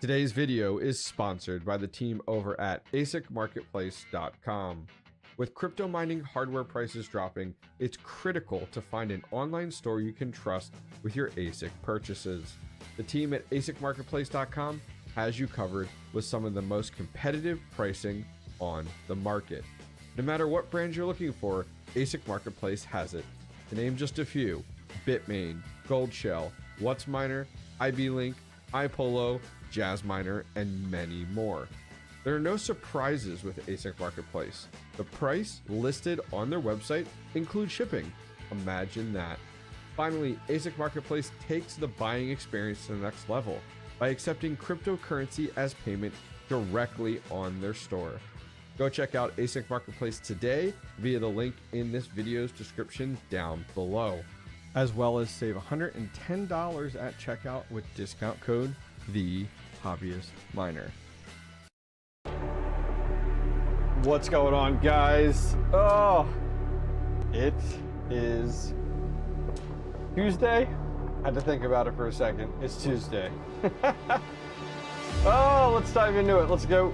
Today's video is sponsored by the team over at ASICmarketplace.com. With crypto mining hardware prices dropping, it's critical to find an online store you can trust with your ASIC purchases. The team at ASICmarketplace.com has you covered with some of the most competitive pricing on the market. No matter what brand you're looking for, ASIC Marketplace has it. To name just a few: Bitmain, Goldshell, WhatsMiner, IB-Link, iPolo, JazzMiner, and many more. There are no surprises with ASIC Marketplace. The price listed on their website includes shipping. Imagine that. Finally, ASIC Marketplace takes the buying experience to the next level by accepting cryptocurrency as payment directly on their store. Go check out ASIC Marketplace today via the link in this video's description down below, as well as save $110 at checkout with discount code TheHobbyistMiner. What's going on, guys? Oh, it is Tuesday. Had to think about it for a second. It's Tuesday. Oh, let's dive into it. Let's go.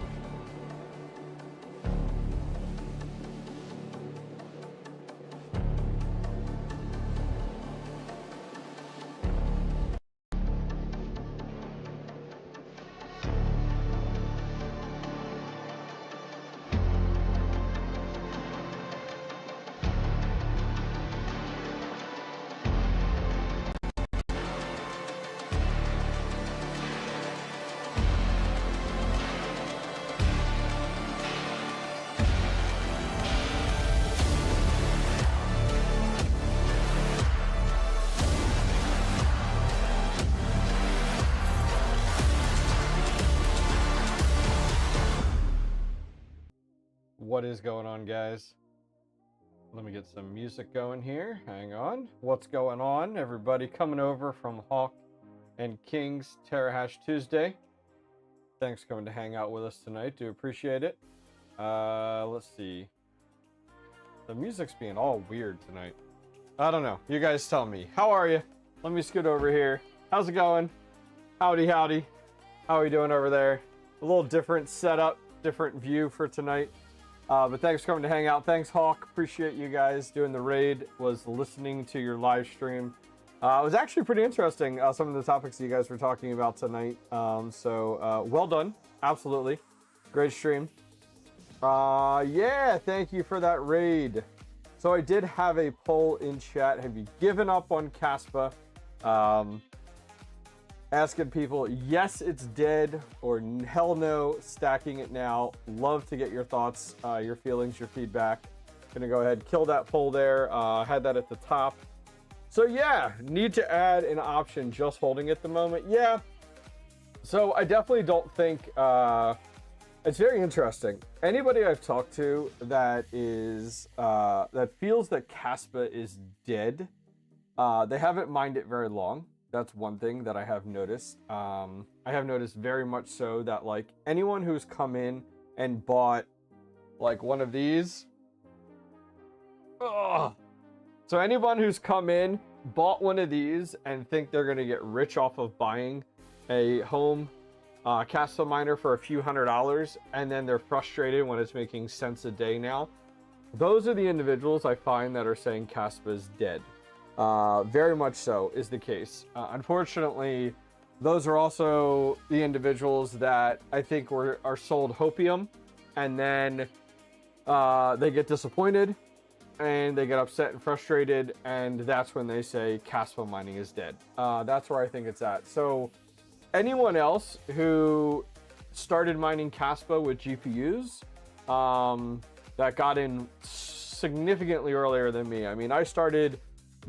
What is going on, guys? Let me get some music going here. Hang on. What's going on, everybody? Coming over from Hawk and King's Terahash Tuesday. Thanks for coming to hang out with us tonight. Do appreciate it. Let's see. The music's being all weird tonight. I don't know. You guys tell me. How are you? Let me scoot over here. How's it going? Howdy, howdy. How are you doing over there? A little different setup, different view for tonight. But thanks for coming to hang out. Thanks, Hawk. Appreciate you guys doing the raid. Was listening to your live stream. It was actually pretty interesting, some of the topics you guys were talking about tonight. Well done. Absolutely. Great stream. Yeah, thank you for that raid. So I did have a poll in chat. Have you given up on Kaspa? Asking people, yes, it's dead, or hell no, stacking it now. Love to get your thoughts, your feelings, your feedback. Gonna go ahead, kill that poll there. Had that at the top. So yeah, need to add an option, just holding at the moment. Yeah. So I definitely don't think, it's very interesting. Anybody I've talked to that is, that feels that Kaspa is dead, they haven't mined it very long. That's one thing that I have noticed. I have noticed very much so that, like, anyone who's come in and bought like one of these, so anyone who's come in, bought one of these and think they're gonna get rich off of buying a home Kaspa miner for a few $100s, and then they're frustrated when it's making cents a day now, those are the individuals I find that are saying Kaspa is dead. Very much so is the case. Unfortunately, those are also the individuals that I think are sold hopium, and then they get disappointed and they get upset and frustrated, and that's when they say Kaspa mining is dead. That's where I think it's at. So anyone else who started mining Kaspa with GPUs that got in significantly earlier than me. I mean, I started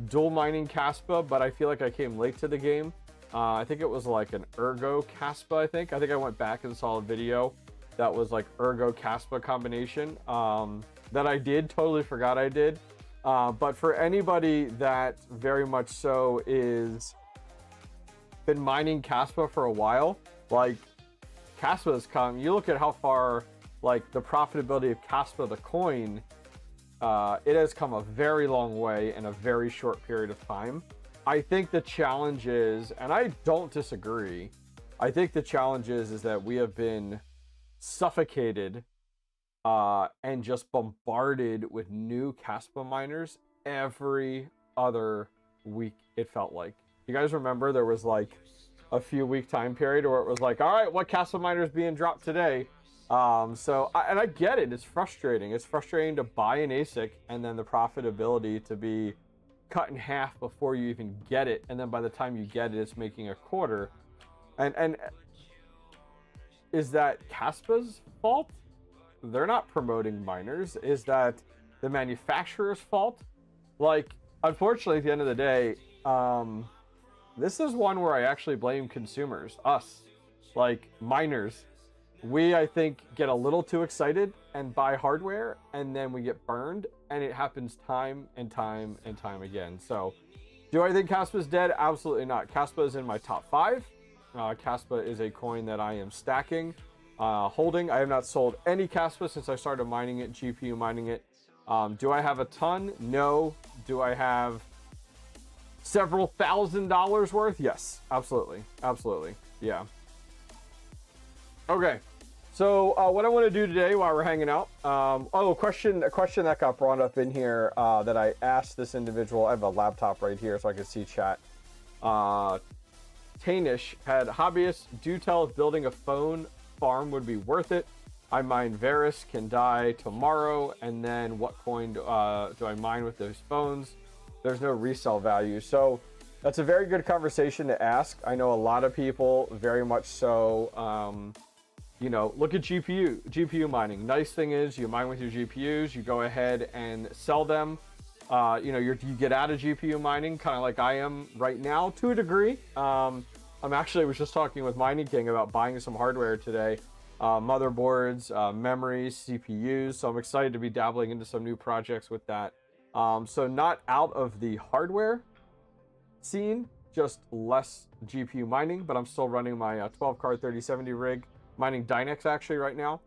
dual mining Kaspa, but I feel like I came late to the game. I think it was like an 𝐓𝐸 I think I went back and saw a video that was like 𝐓𝐸 combination that I did, totally forgot I did. But for anybody that very much so is been mining Kaspa for a while, like, Kaspa has come, you look at how far, like, the profitability of Kaspa the coin, it has come a very long way in a very short period of time. I think the challenge is, and I don't disagree, I think the challenge is that we have been suffocated and just bombarded with new Kaspa miners every other week, it felt like. You guys remember there was like a few week time period where it was like, all right, what Kaspa miner is being dropped today? I get it. It's frustrating. It's frustrating to buy an ASIC and then the profitability to be cut in half before you even get it, and then by the time you get it, it's making a quarter. And is that Kaspa's fault? They're not promoting miners. Is that the manufacturer's fault? Like, unfortunately, at the end of the day, this is one where I actually blame consumers, us, like miners. We, I think, get a little too excited and buy hardware, and then we get burned, and it happens time and time and time again. So, do I think Kaspa's dead? Absolutely not. Kaspa is in my top 5. Kaspa is a coin that I am stacking, holding. I have not sold any Kaspa since I started mining it, GPU mining it. Do I have a ton? No. Do I have several $1,000s worth? Yes, absolutely. Absolutely. Yeah. Okay. So what I want to do today while we're hanging out, a question that got brought up in here that I asked this individual. I have a laptop right here so I can see chat. Tainish had, hobbyists, do tell if building a phone farm would be worth it. I mine Varus, can die tomorrow, and then what coin do I mine with those phones? There's no resale value. So that's a very good conversation to ask. I know a lot of people very much so, you know, look at GPU mining. Nice thing is you mine with your GPUs, you go ahead and sell them. You know, you get out of GPU mining, kind of like I am right now to a degree. I was just talking with Mining King about buying some hardware today. Motherboards, memories, CPUs. So I'm excited to be dabbling into some new projects with that. So not out of the hardware scene, just less GPU mining, but I'm still running my 12 card 3070 rig, mining Dynex actually right now.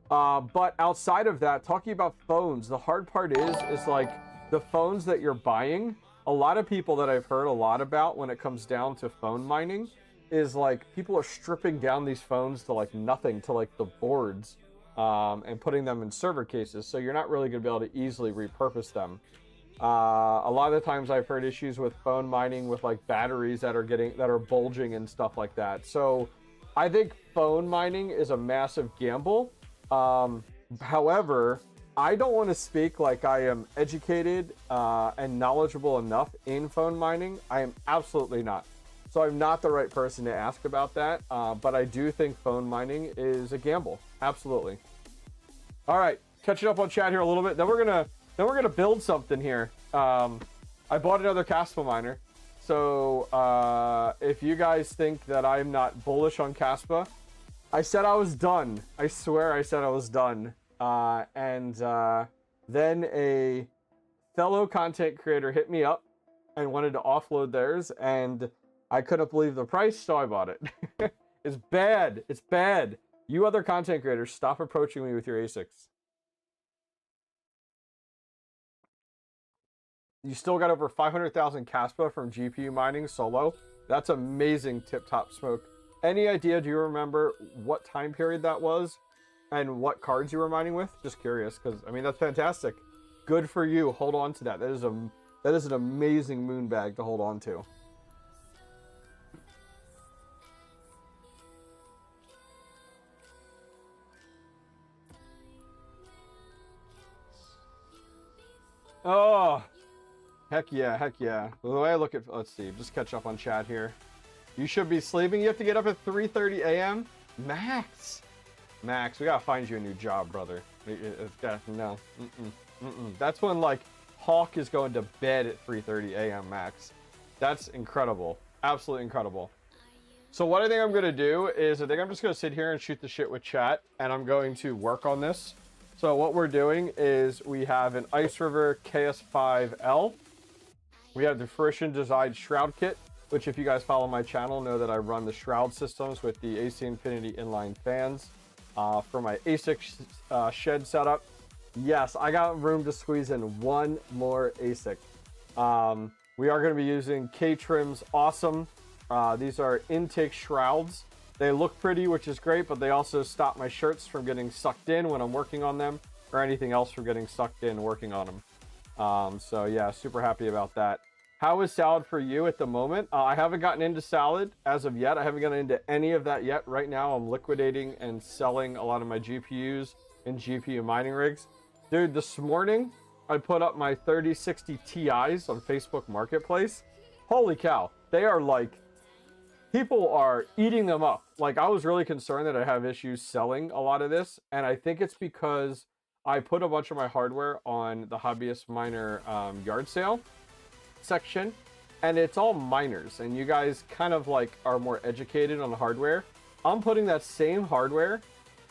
But outside of that, talking about phones, the hard part is like the phones that you're buying. A lot of people that I've heard a lot about when it comes down to phone mining is like people are stripping down these phones to like nothing, to like the boards, and putting them in server cases. So you're not really going to be able to easily repurpose them. A lot of the times I've heard issues with phone mining with like batteries that are bulging and stuff like that. So I think phone mining is a massive gamble. However, I don't want to speak like I am educated and knowledgeable enough in phone mining. I am absolutely not. So I'm not the right person to ask about that. But I do think phone mining is a gamble. Absolutely. All right, catching up on chat here a little bit. Then we're gonna build something here. I bought another Kaspa miner. So if you guys think that I'm not bullish on Kaspa, I said I was done. I swear I said I was done. Then a fellow content creator hit me up and wanted to offload theirs, and I couldn't believe the price, so I bought it. It's bad. It's bad. You other content creators, stop approaching me with your ASICs. You still got over 500,000 Kaspa from GPU mining solo. That's amazing, Tip Top Smoke. Any idea, do you remember what time period that was and what cards you were mining with? Just curious, because, I mean, that's fantastic. Good for you. Hold on to that. That is an amazing moon bag to hold on to. Oh, heck yeah, heck yeah. The way I look at, let's see, just catch up on chat here. You should be sleeping. You have to get up at 3:30 a.m. Max, we gotta find you a new job, brother. No, that's when like Hawk is going to bed at 3:30 a.m. Max. That's incredible, absolutely incredible. So what I think I'm gonna do is I think I'm just gonna sit here and shoot the shit with chat, and I'm going to work on this. So what we're doing is we have an Ice River KS5L. We have the Fruition designed Shroud Kit, which if you guys follow my channel know that I run the Shroud systems with the AC Infinity inline fans for my ASIC shed setup. Yes, I got room to squeeze in one more ASIC. We are going to be using K-Trim's Awesome. These are intake shrouds. They look pretty, which is great, but they also stop my shirts from getting sucked in when I'm working on them, or anything else from getting sucked in working on them. So yeah, super happy about that. How is salad for you at the moment? I haven't gotten into salad as of yet. I haven't gotten into any of that yet. Right now, I'm liquidating and selling a lot of my GPUs and GPU mining rigs. Dude, this morning, I put up my 3060 Ti's on Facebook Marketplace. Holy cow. They are like, people are eating them up. Like, I was really concerned that I have issues selling a lot of this. And I think it's because I put a bunch of my hardware on the �HOBBYISTMiner yard sale section, and it's all miners, and you guys kind of like are more educated on the hardware. I'm putting that same hardware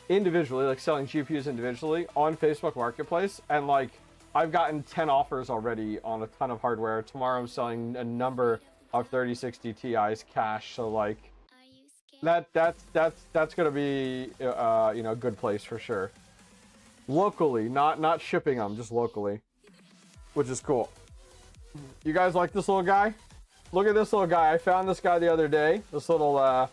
individually, like selling GPUs individually on Facebook Marketplace, and like I've gotten 10 offers already on a ton of hardware. Tomorrow I'm selling a number of 3060 Ti's cash, so like that's gonna be you know, a good place for sure. Locally, not shipping them, just locally, which is cool. You guys like this little guy? Look at this little guy. I found this guy the other day. This little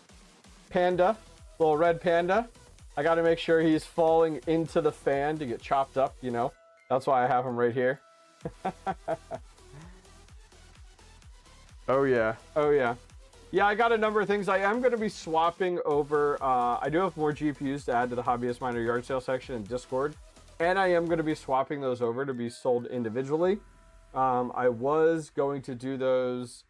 panda, little red panda. I got to make sure he's falling into the fan to get chopped up, you know. That's why I have him right here. Oh yeah, oh yeah. Yeah, I got a number of things. I am going to be swapping over. I do have more GPUs to add to the HobbyistMiner yard sale section in Discord. And I am going to be swapping those over to be sold individually. I was going to do those,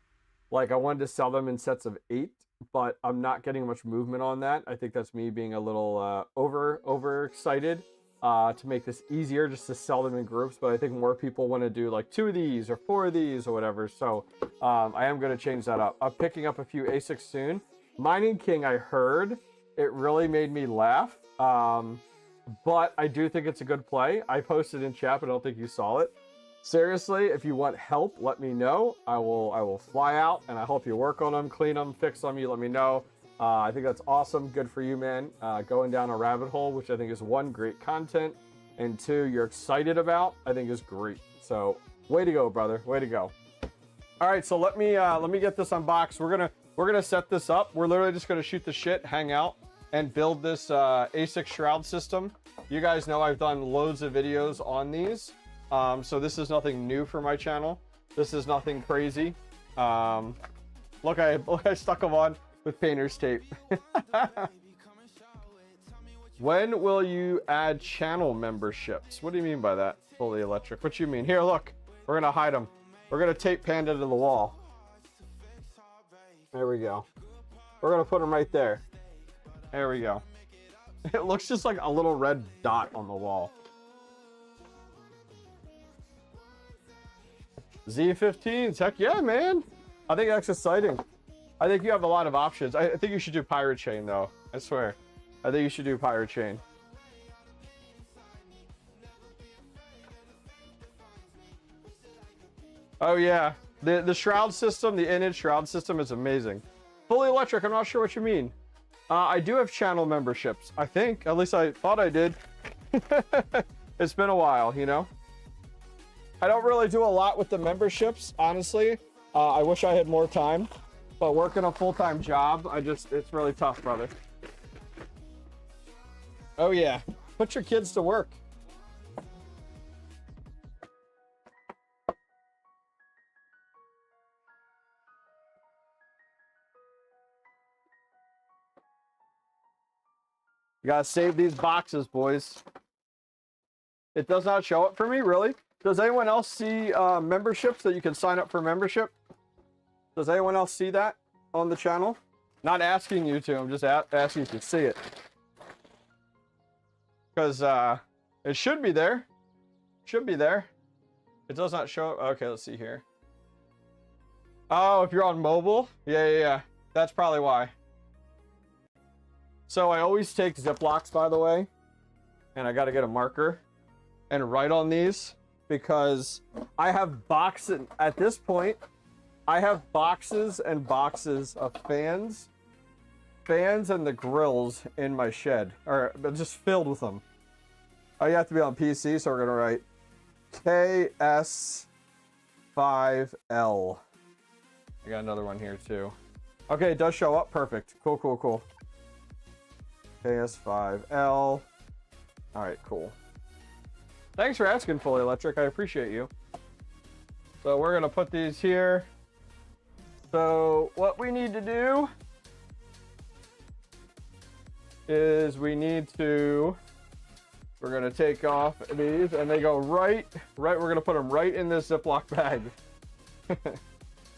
like I wanted to sell them in sets of 8, but I'm not getting much movement on that. I think that's me being a little over excited to make this easier, just to sell them in groups. But I think more people want to do like 2 of these or 4 of these or whatever. So I am going to change that up. I'm picking up a few ASICs soon. Mining King, I heard, it really made me laugh. But I do think it's a good play. I posted in chat, but I don't think you saw it. Seriously, if you want help, let me know. I will fly out and I help you work on them, clean them, fix them. You let me know. I think that's awesome. Good for you, man. Going down a rabbit hole, which I think is 1, great content, and 2, you're excited about, I think is great. So way to go, brother. Way to go. All right, so let me get this unboxed. We're gonna set this up. We're literally just gonna shoot the shit, hang out, and build this ASIC shroud system. You guys know I've done loads of videos on these. So this is nothing new for my channel. This is nothing crazy. Look, I stuck them on with painter's tape. When will you add channel memberships? What do you mean by that? Fully electric. What you mean? Here, look. We're gonna hide them. We're gonna tape Panda to the wall. There we go. We're gonna put them right there. There we go. It looks just like a little red dot on the wall. Z15s, heck yeah, man. I think that's exciting. I think you have a lot of options. I think you should do Pirate Chain, though. I swear. I think you should do Pirate Chain. Oh, yeah. The shroud system, the Init shroud system is amazing. Fully electric, I'm not sure what you mean. I do have channel memberships, I think. At least I thought I did. It's been a while, you know? I don't really do a lot with the memberships, honestly. I wish I had more time, but working a full-time job, it's really tough, brother. Oh yeah, put your kids to work. You gotta save these boxes, boys. It does not show up for me, really? Does anyone else see memberships that you can sign up for membership? Does anyone else see that on the channel? Not asking you to, I'm just asking if you see it. Because it should be there. Should be there. It does not show up. Okay, let's see here. Oh, if you're on mobile? Yeah. That's probably why. So I always take Ziplocs, by the way. And I got to get a marker and write on these. Because I have boxes, at this point, I have boxes and boxes of fans and the grills in my shed, or just filled with them. Oh, you have to be on PC, so we're gonna write KS5L. I got another one here too. Okay, it does show up, perfect. Cool. KS5L. All right, cool. Thanks for asking, Fully Electric. I appreciate you. So we're gonna put these here. So what we need to do is we're gonna take off these, and they go right, we're gonna put them right in this Ziploc bag.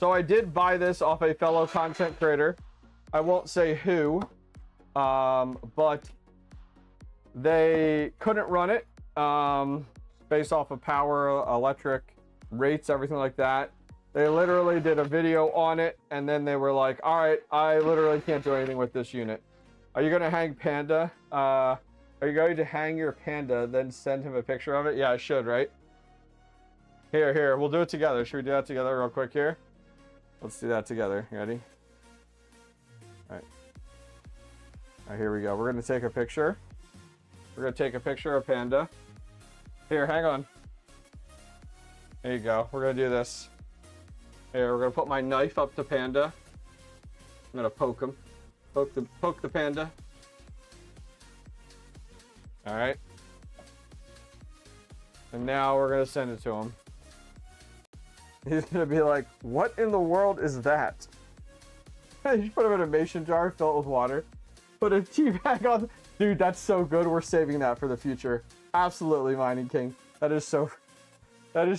So I did buy this off a fellow content creator. I won't say who, but they couldn't run it based off of power, electric rates, everything like that. They literally did a video on it, and then they were like, all right, I literally can't do anything with this unit. Are you gonna hang Panda? Are you going to hang your Panda, then send him a picture of it? Yeah, I should, right? Here, we'll do it together. Should we do that together real quick here? Let's do that together. You ready? All right, here we go. We're gonna take a picture. We're gonna take a picture of Panda. Here, hang on. There you go. We're gonna do this. Here, we're gonna put my knife up to Panda. I'm gonna poke him. Poke the Panda. All right. And now we're gonna send it to him. He's gonna be like, what in the world is that? You put him in a mason jar, fill it with water. Put a tea bag on. Dude, that's so good. We're saving that for the future. Absolutely, Mining King. That is so good.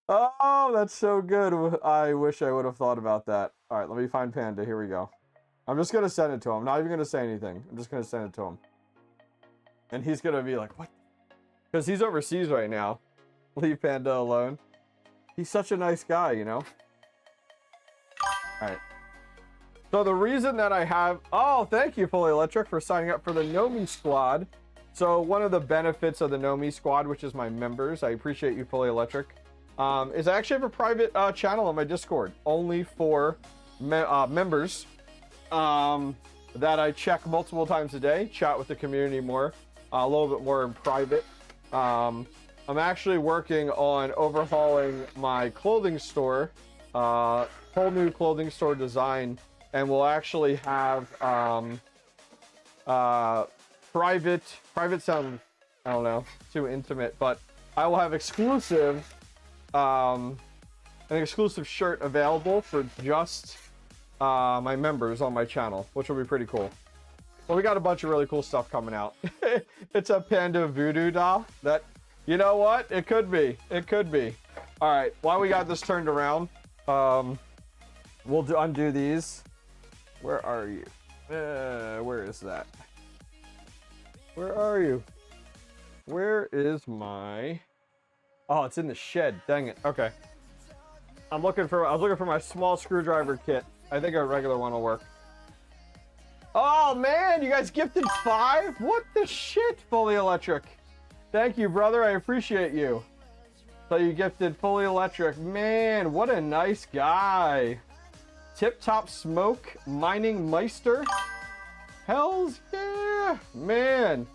Oh, that's so good. I wish I would have thought about that. All right, let me find Panda. Here we go. I'm just going to send it to him. I'm not even going to say anything. I'm just going to send it to him. And he's going to be like, what? Because he's overseas right now. Leave Panda alone. He's such a nice guy, you know? All right. So the reason that I have... Oh, thank you, Fully Electric, for signing up for the Nomi Squad. So one of the benefits of the Nomi Squad, which is my members, I appreciate you, Fully Electric, is I actually have a private channel on my Discord, only for members, that I check multiple times a day, chat with the community more, a little bit more in private. I'm actually working on overhauling my clothing store, whole new clothing store design, and we'll actually have private sound, I don't know, too intimate, but I will have exclusive, an exclusive shirt available for just my members on my channel, which will be pretty cool. Well, we got a bunch of really cool stuff coming out. It's a Panda voodoo doll. That, you know what? It could be. It could be. All right. While we got this turned around, we'll undo these. Where are you? Where is that? Where are you? Where is my... Oh, it's in the shed. Dang it. Okay. I was looking for my small screwdriver kit. I think a regular one will work. Oh man, you guys gifted 5? What the shit, Fully Electric? Thank you, brother. I appreciate you. So you gifted Fully Electric. Man, what a nice guy. Tip Top Smoke, Mining Meister. Hells yeah, man.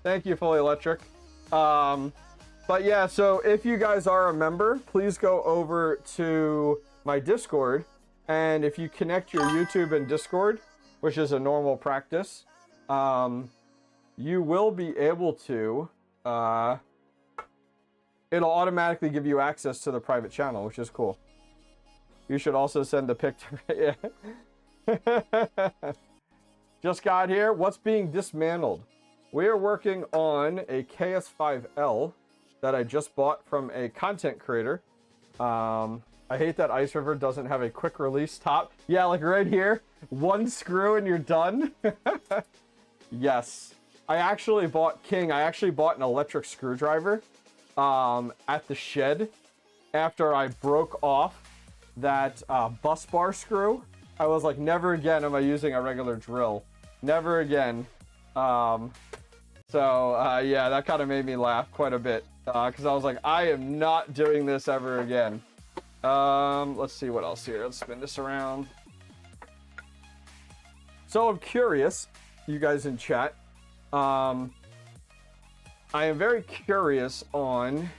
Thank you, Fully Electric. But yeah, so if you guys are a member, please go over to my Discord, and if you connect your YouTube and Discord, which is a normal practice, you will be able to, it'll automatically give you access to the private channel, which is cool. You should also send the picture. Yeah. Just got here. What's being dismantled? We are working on a KS5L that I just bought from a content creator. I hate that Ice River doesn't have a quick release top. Yeah, like right here, one screw and you're done. Yes. I actually bought an electric screwdriver at the shed after I broke off that bus bar screw. I was like, never again am I using a regular drill. Never again. Yeah, that kind of made me laugh quite a bit. Because I was like, I am not doing this ever again. Let's see what else here. Let's spin this around. So I'm curious, you guys in chat. I am very curious on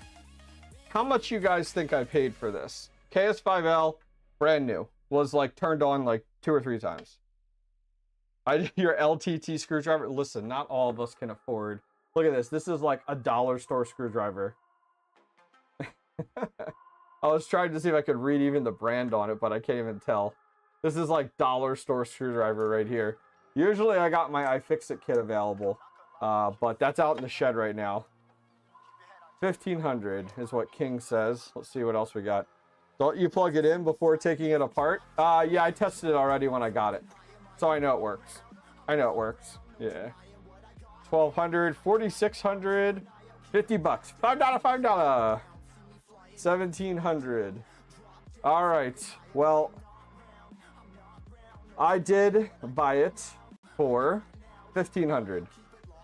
how much you guys think I paid for this. KS5L, brand new, was like turned on like 2 or 3 times. Your LTT screwdriver. Listen, not all of us can afford. Look at this. This is like a dollar store screwdriver. I was trying to see if I could read even the brand on it, but I can't even tell. This is like dollar store screwdriver right here. Usually I got my 𝐓𝐴𝐺 kit available, but that's out in the shed right now. 1500 is what King says. Let's see what else we got. Don't you plug it in before taking it apart? Yeah, I tested it already when I got it. So I know it works. I know it works. Yeah. 1200, 4600, 50 bucks. $5, $5. 1700. All right. Well, I did buy it for 1500.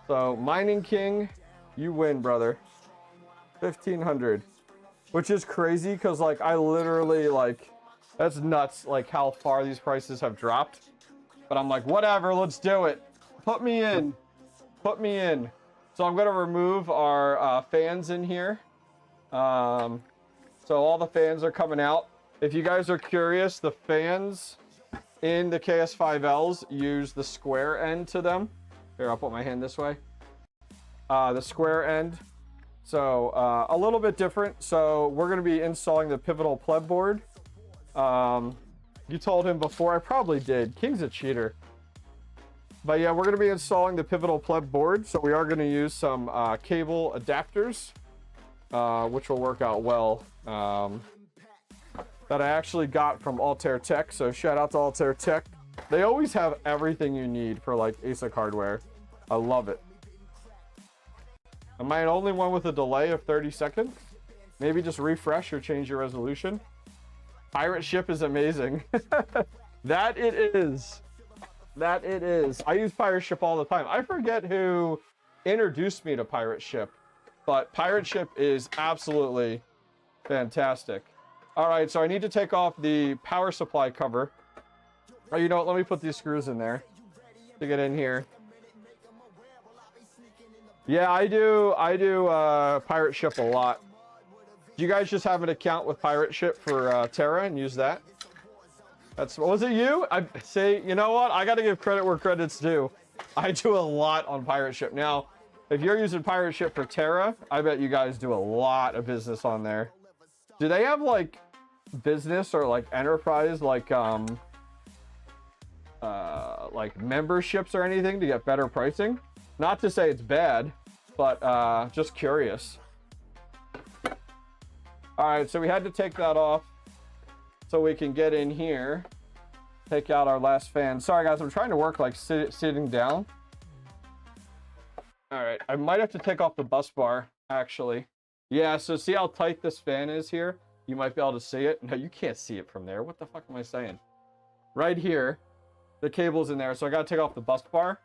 So Mining King, you win, brother. 1500, which is crazy because like I literally like, that's nuts like how far these prices have dropped. But I'm like, whatever, let's do it. Put me in. Put me in. So I'm going to remove our fans in here. So all the fans are coming out. If you guys are curious, the fans in the KS5Ls use the square end to them. Here, I'll put my hand this way. The square end. So a little bit different. So we're going to be installing the pivotal pleb board. You told him before. I probably did. King's a cheater. But yeah, we're going to be installing the pivotal pleb board. So we are going to use some cable adapters, which will work out well. That I actually got from Altair Tech. So shout out to Altair Tech. They always have everything you need for like ASIC hardware. I love it. Am I the only one with a delay of 30 seconds? Maybe just refresh or change your resolution. Pirate ship is amazing. That it is. That it is. I use pirate ship all the time. I forget who introduced me to pirate ship, but pirate ship is absolutely fantastic. All right, so I need to take off the power supply cover. Oh, you know what? Let me put these screws in there to get in here. Yeah, I do pirate ship a lot. Do you guys just have an account with pirate ship for Terra and use that? Was it you? I say, you know what? I got to give credit where credit's due. I do a lot on pirate ship. Now, if you're using pirate ship for Terra, I bet you guys do a lot of business on there. Do they have like business or like enterprise like memberships or anything to get better pricing? Not to say it's bad, but just curious. All right, so we had to take that off so we can get in here, take out our last fan. Sorry guys, I'm trying to work like sitting down. All right, I might have to take off the bus bar actually. Yeah, so see how tight this fan is here? You might be able to see it. No, you can't see it from there. What the fuck am I saying? Right here, the cable's in there, so I gotta take off the bus bar.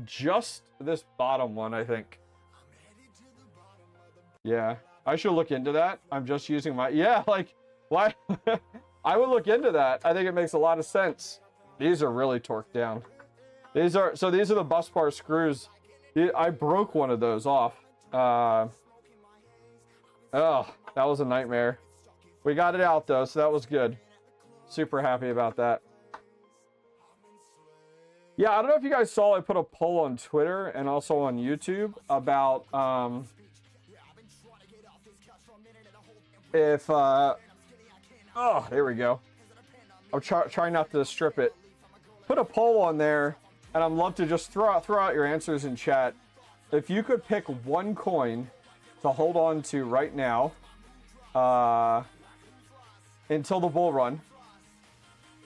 Just this bottom one, I think. Yeah, I should look into that. I'm just using my, yeah, like, why? I would look into that. I think it makes a lot of sense. These are really torqued down. These are the bus bar screws. I broke one of those off. Oh, that was a nightmare. We got it out though, so that was good. Super happy about that. Yeah, I don't know if you guys saw, I put a poll on Twitter and also on YouTube about if oh, there we go. I'm trying not to strip it. Put a poll on there, and I'd love to just throw out your answers in chat. If you could pick one coin to hold on to right now until the bull run,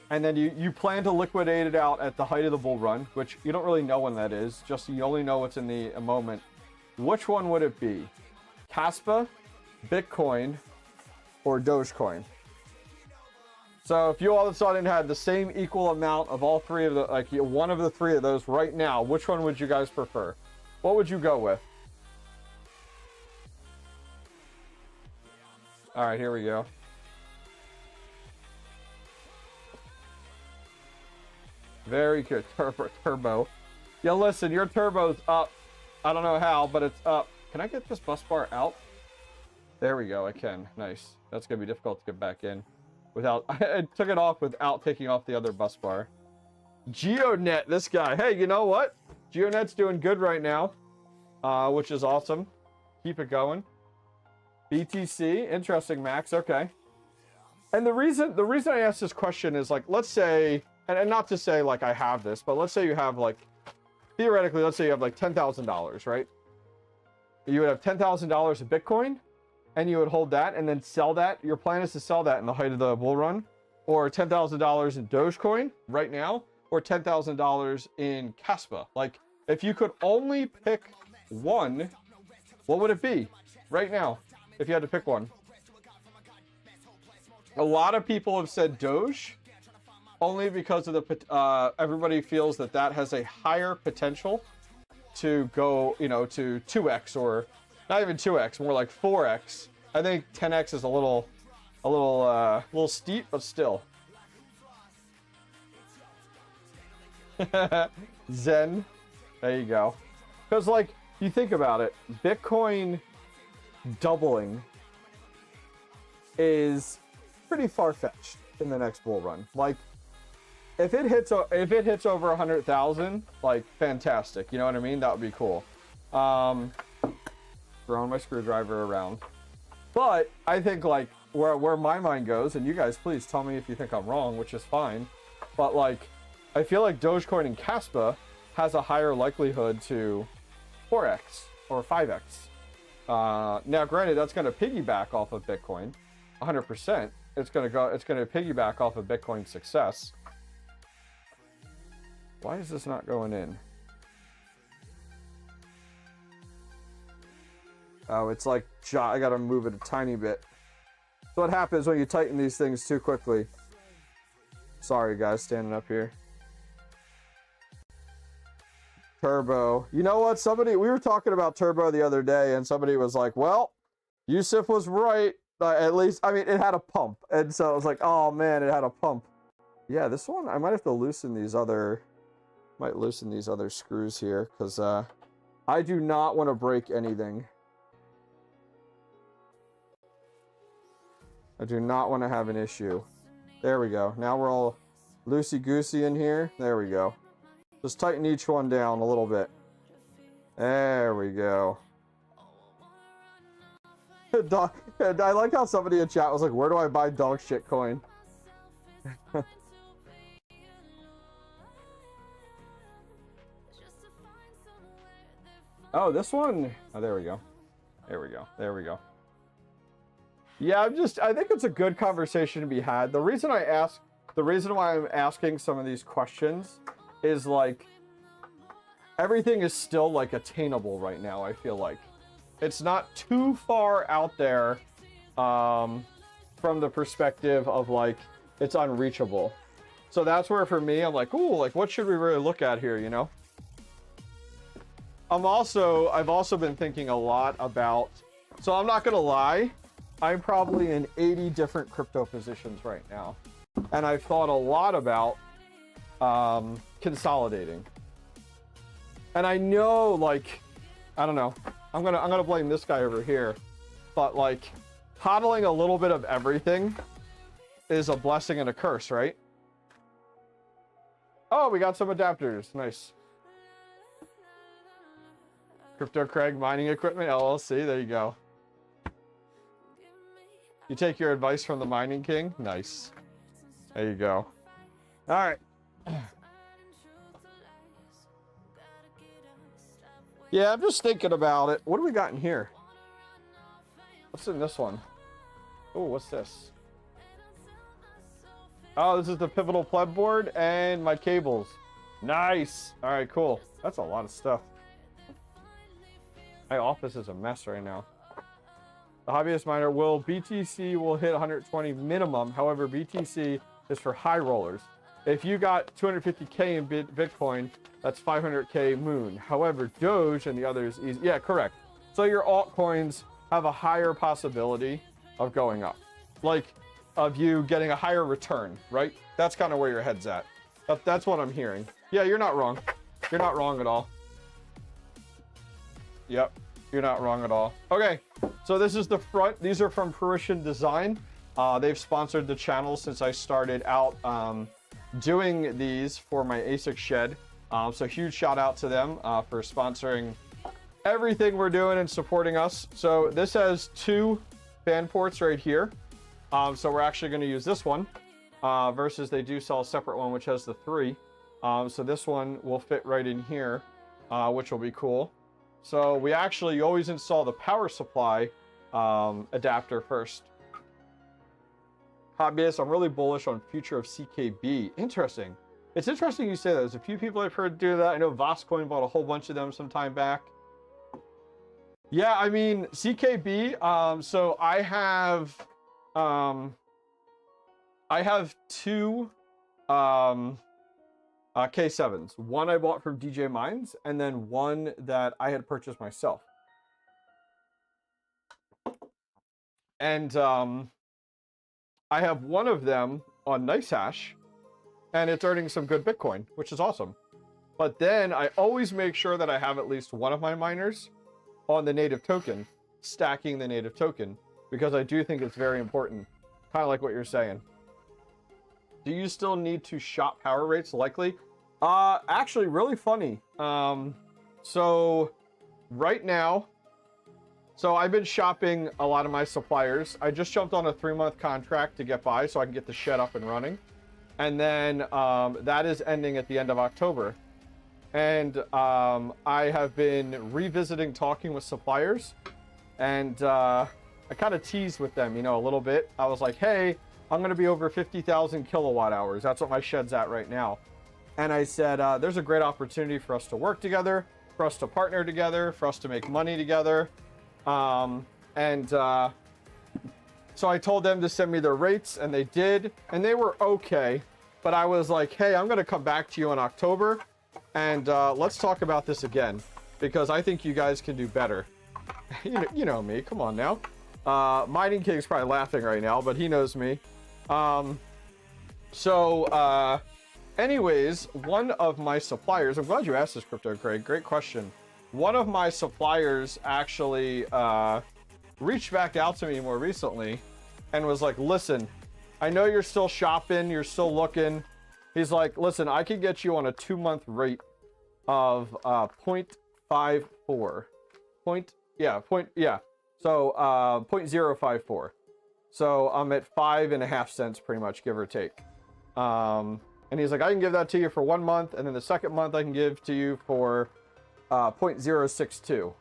and then you plan to liquidate it out at the height of the bull run, which you don't really know when that is, just you only know what's in the moment. Which one would it be? Kaspa, Bitcoin, or Dogecoin? So if you all of a sudden had the same equal amount of all three of the, like one of the three of those right now, which one would you guys prefer? What would you go with? All right, here we go. Very good. Turbo. Yeah, listen, your turbo's up. I don't know how, but it's up. Can I get this bus bar out? There we go. I can. Nice. That's going to be difficult to get back in without... I took it off without taking off the other bus bar. GeoNet, this guy. Hey, you know what? GeoNet's doing good right now, which is awesome. Keep it going. BTC, interesting, Max. Okay. And the reason I asked this question is, like, let's say, and not to say like I have this, but let's say you have, like, theoretically, let's say you have like $10,000, right? You would have $10,000 of Bitcoin, and you would hold that and then sell that. Your plan is to sell that in the height of the bull run, or $10,000 in Dogecoin right now, or $10,000 in Kaspa. Like, if you could only pick one, what would it be right now if you had to pick one? A lot of people have said Doge, only because of the everybody feels that that has a higher potential to go, you know, to 2x, or not even 2x, more like 4x. I think 10x is a little steep, but still. Zen, there you go. Because, like, you think about it, Bitcoin doubling is pretty far-fetched in the next bull run. Like, if it hits over 100,000, like, fantastic. You know what I mean? That would be cool. Throwing my screwdriver around. But I think, like, where my mind goes, and you guys please tell me if you think I'm wrong, which is fine. But, like, I feel like Dogecoin and Kaspa has a higher likelihood to 4x or 5x. Now, granted, that's going to piggyback off of Bitcoin, 100%. It's going to piggyback off of Bitcoin's success. Why is this not going in? Oh, it's like, I got to move it a tiny bit. So what happens when you tighten these things too quickly? Sorry, guys, standing up here. Turbo. You know what? We were talking about Turbo the other day, and somebody was like, well, Yusuf was right. At least, I mean, it had a pump. And so I was like, oh man, it had a pump. Yeah, this one, I might have to loosen these other screws here, because I do not want to break anything. I do not want to have an issue. There we go. Now we're all loosey-goosey in here. There we go. Just tighten each one down a little bit. There we go. I like how somebody in chat was like, where do I buy dog shit coin? Oh, this one. Oh, there we go. There we go. There we go. Yeah, I think it's a good conversation to be had. The reason why I'm asking some of these questions is, like, everything is still, like, attainable right now, I feel like. It's not too far out there from the perspective of, like, it's unreachable. So that's where, for me, I'm like, ooh, like, what should we really look at here, you know? I've also been thinking a lot about, so I'm not gonna lie, I'm probably in 80 different crypto positions right now. And I've thought a lot about consolidating. And I know, like, I don't know, I'm gonna blame this guy over here, but, like, hodling a little bit of everything is a blessing and a curse, right? Oh, we got some adapters. Nice. Crypto Craig Mining Equipment LLC. There you go. You take your advice from the Mining King. Nice. There you go. All right. Yeah, I'm just thinking about it. What do we got in here? What's in this one? Oh, what's this? Oh, this is the pivotal pleb board and my cables. Nice. All right, cool. That's a lot of stuff. My office is a mess right now. The hobbyist miner BTC will hit 120 minimum. However, BTC is for high rollers. If you got 250K in Bitcoin, that's 500K moon. However, Doge and the others, yeah, correct. So your altcoins have a higher possibility of going up, like of you getting a higher return, right? That's kind of where your head's at. That's what I'm hearing. Yeah, you're not wrong. You're not wrong at all. Yep, you're not wrong at all. Okay, so this is the front. These are from Fruition Design. They've sponsored the channel since I started out doing these for my ASIC shed. So huge shout out to them for sponsoring everything we're doing and supporting us. So this has 2 fan ports right here. So we're actually going to use this one versus they do sell a separate one which has the 3. So this one will fit right in here, which will be cool. So we actually, you always install the power supply adapter first. Hobbyist, I'm really bullish on future of CKB. Interesting. It's interesting you say that. There's a few people I've heard do that. I know 𝐓𝐾oin bought a whole bunch of them some time back. Yeah, I mean, CKB, so I have 2 K7s. One I bought from DJ Mines, and then one that I had purchased myself. And I have one of them on NiceHash, and it's earning some good Bitcoin, which is awesome. But then I always make sure that I have at least one of my miners on the native token, stacking the native token, because I do think it's very important, kind of like what you're saying. Do you still need to shop power rates? Likely. Actually, really funny. So right now, so I've been shopping a lot of my suppliers. I just jumped on a 3-month contract to get by so I can get the shed up and running. And then that is ending at the end of October. And I have been revisiting talking with suppliers. And I kind of teased with them, you know, a little bit. I was like, hey, I'm going to be over 50,000 kilowatt hours. That's what my shed's at right now. And I said, there's a great opportunity for us to work together, for us to partner together, for us to make money together. So I told them to send me their rates, and they did, and they were okay. But I was like, hey, I'm going to come back to you in October, and let's talk about this again, because I think you guys can do better. You know me. Come on now. Mining King's probably laughing right now, but he knows me. Anyways, one of my suppliers, I'm glad you asked this, Crypto Craig. Great question. One of my suppliers actually reached back out to me more recently and was like, listen, I know you're still shopping, you're still looking. He's like, listen, I can get you on a 2-month rate of 0.54. So 0.054. So I'm at 5.5 cents pretty much, give or take. And he's like, I can give that to you for 1 month, and then the second month I can give to you for 0.062.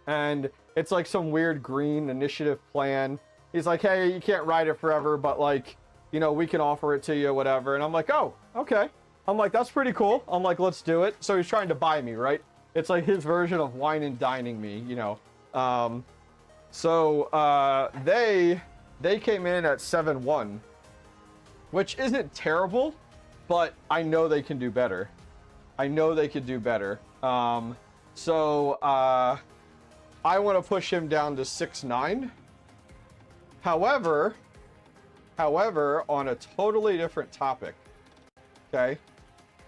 And it's like some weird green initiative plan. He's like, hey, you can't ride it forever, but like, you know, we can offer it to you, whatever. And I'm like, oh, okay. I'm like, that's pretty cool. I'm like, let's do it. So he's trying to buy me, right? It's like his version of wine and dining me, you know. They came in at 7.1, which isn't terrible, but I know they can do better. I know they could do better. I want to push him down to 6.9. However, on a totally different topic, okay,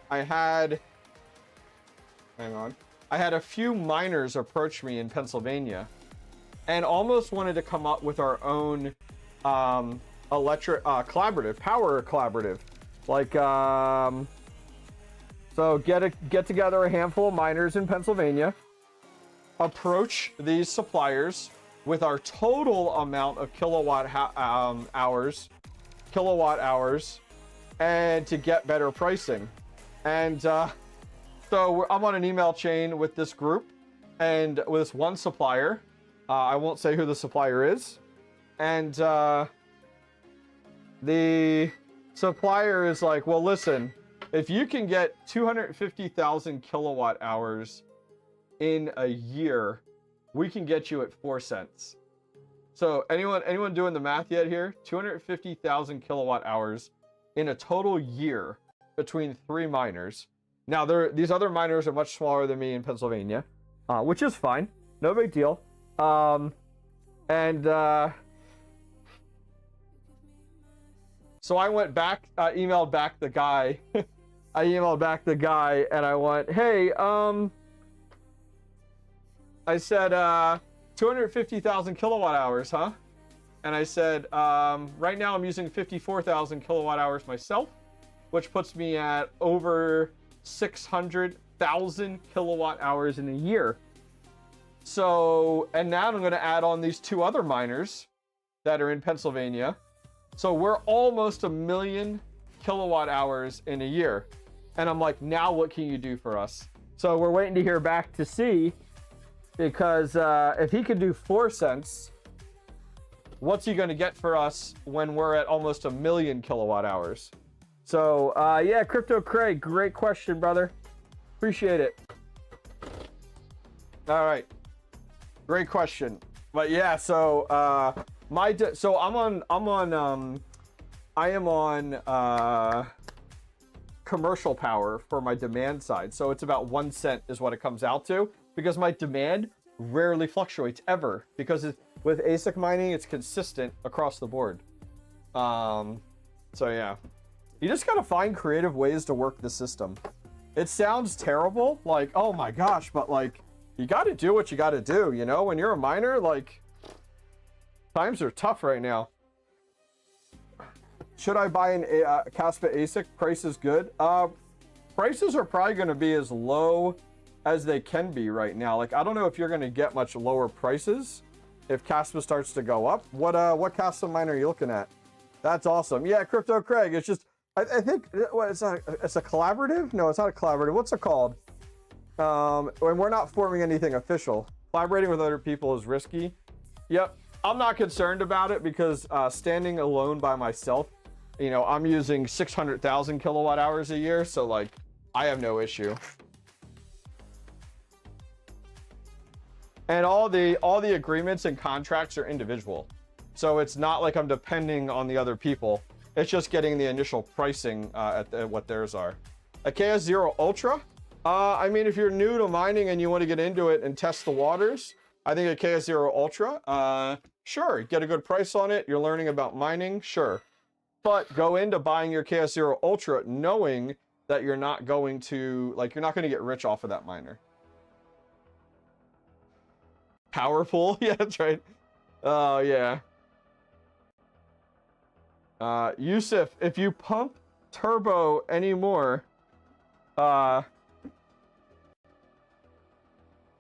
I had a few miners approach me in Pennsylvania and almost wanted to come up with our own electric collaborative, power collaborative. Like, so get together a handful of miners in Pennsylvania, approach these suppliers with our total amount of kilowatt hours, and to get better pricing. And so I'm on an email chain with this group and with this one supplier. I won't say who the supplier is. And the supplier is like, well, listen, if you can get 250,000 kilowatt hours in a year, we can get you at 4 cents. So anyone doing the math yet here? 250,000 kilowatt hours in a total year between 3 miners. Now, these other miners are much smaller than me in Pennsylvania, which is fine. No big deal. So I went back, emailed back the guy. I emailed back the guy and I went, hey, I said, 250,000 kilowatt hours, huh? And I said, right now I'm using 54,000 kilowatt hours myself, which puts me at over 600,000 kilowatt hours in a year. So, and now I'm going to add on these 2 other miners that are in Pennsylvania. So we're almost 1 million kilowatt hours in a year. And I'm like, now what can you do for us? So we're waiting to hear back to see, because if he can do 4 cents, what's he going to get for us when we're at almost 1 million kilowatt hours? So yeah, Crypto Craig, great question, brother. Appreciate it. All right, great question. But yeah, so I am on commercial power for my demand side. So it's about 1 cent is what it comes out to, because my demand rarely fluctuates ever, because with ASIC mining, it's consistent across the board. So yeah, you just got to find creative ways to work the system. It sounds terrible, like, oh my gosh, but like, you got to do what you got to do. You know, when you're a miner, like, times are tough right now. Should I buy an Kaspa ASIC? Price is good. Prices are probably going to be as low as they can be right now. Like, I don't know if you're going to get much lower prices if Kaspa starts to go up. What Kaspa miner are you looking at? That's awesome. Yeah, Crypto Craig. It's just, I think what it's a collaborative. No, it's not a collaborative. What's it called? And we're not forming anything official. Collaborating with other people is risky. Yep. I'm not concerned about it, because standing alone by myself, you know, I'm using 600,000 kilowatt hours a year. So like, I have no issue. And all the agreements and contracts are individual. So it's not like I'm depending on the other people. It's just getting the initial pricing at what theirs are. A 𝐾𝐤 Ultra. I mean, if you're new to mining and you want to get into it and test the waters, I think a 𝐾𝐤 Ultra, sure, get a good price on it. You're learning about mining, sure. But go into buying your 𝐾𝐤 Ultra knowing that you're not going to, like, you're not going to get rich off of that miner. Powerful, yeah, that's right. Oh, yeah. Yusuf, if you pump turbo anymore, I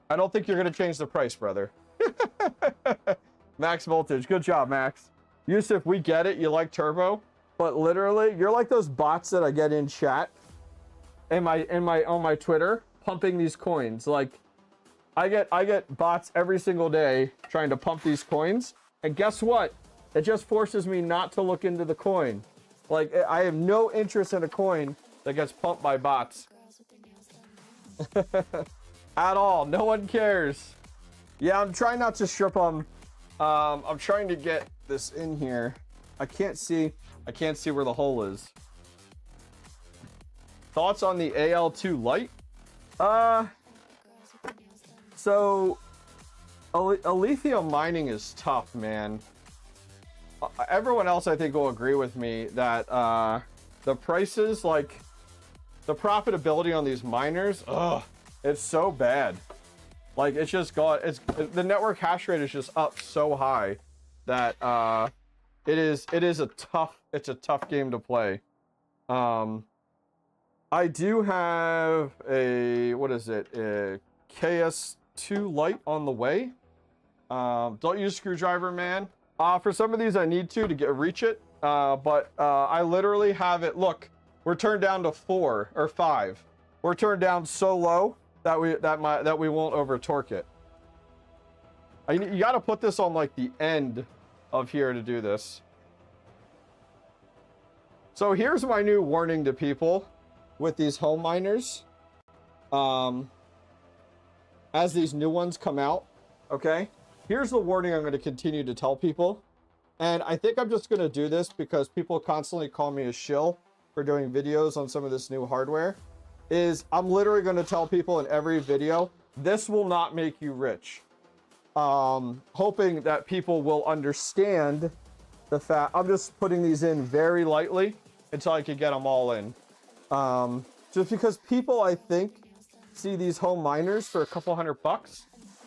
don't think you're going to change the price, brother. Max voltage. Good job, Max. Yusuf, we get it. You like turbo, but literally, you're like those bots that I get in chat on my Twitter pumping these coins. Like, I get bots every single day trying to pump these coins, and guess what? It just forces me not to look into the coin. Like, I have no interest in a coin that gets pumped by bots. At all. No one cares. Yeah, I'm trying not to strip them. I'm trying to get this in here. I can't see where the hole is. Thoughts on the AL2 light? So lithium mining is tough, man. Everyone else I think will agree with me that the prices, like the profitability on these miners, it's so bad. Like, it's just the network hash rate is just up so high that it is a tough game to play. I do have a, what is it, a KS2 light on the way. Don't use screwdriver, man. For some of these I need to reach it, but I literally have it. Look, we're turned down to 4 or 5. We're turned down so low that we won't over torque it. You got to put this on like the end of here to do this. So here's my new warning to people with these home miners. As these new ones come out, okay? Here's the warning I'm going to continue to tell people. And I think I'm just going to do this because people constantly call me a shill for doing videos on some of this new hardware. I'm literally going to tell people in every video, this will not make you rich. Hoping that people will understand the fact. I'm just putting these in very lightly until I can get them all in. Just because people, I think, see these home miners for a couple $100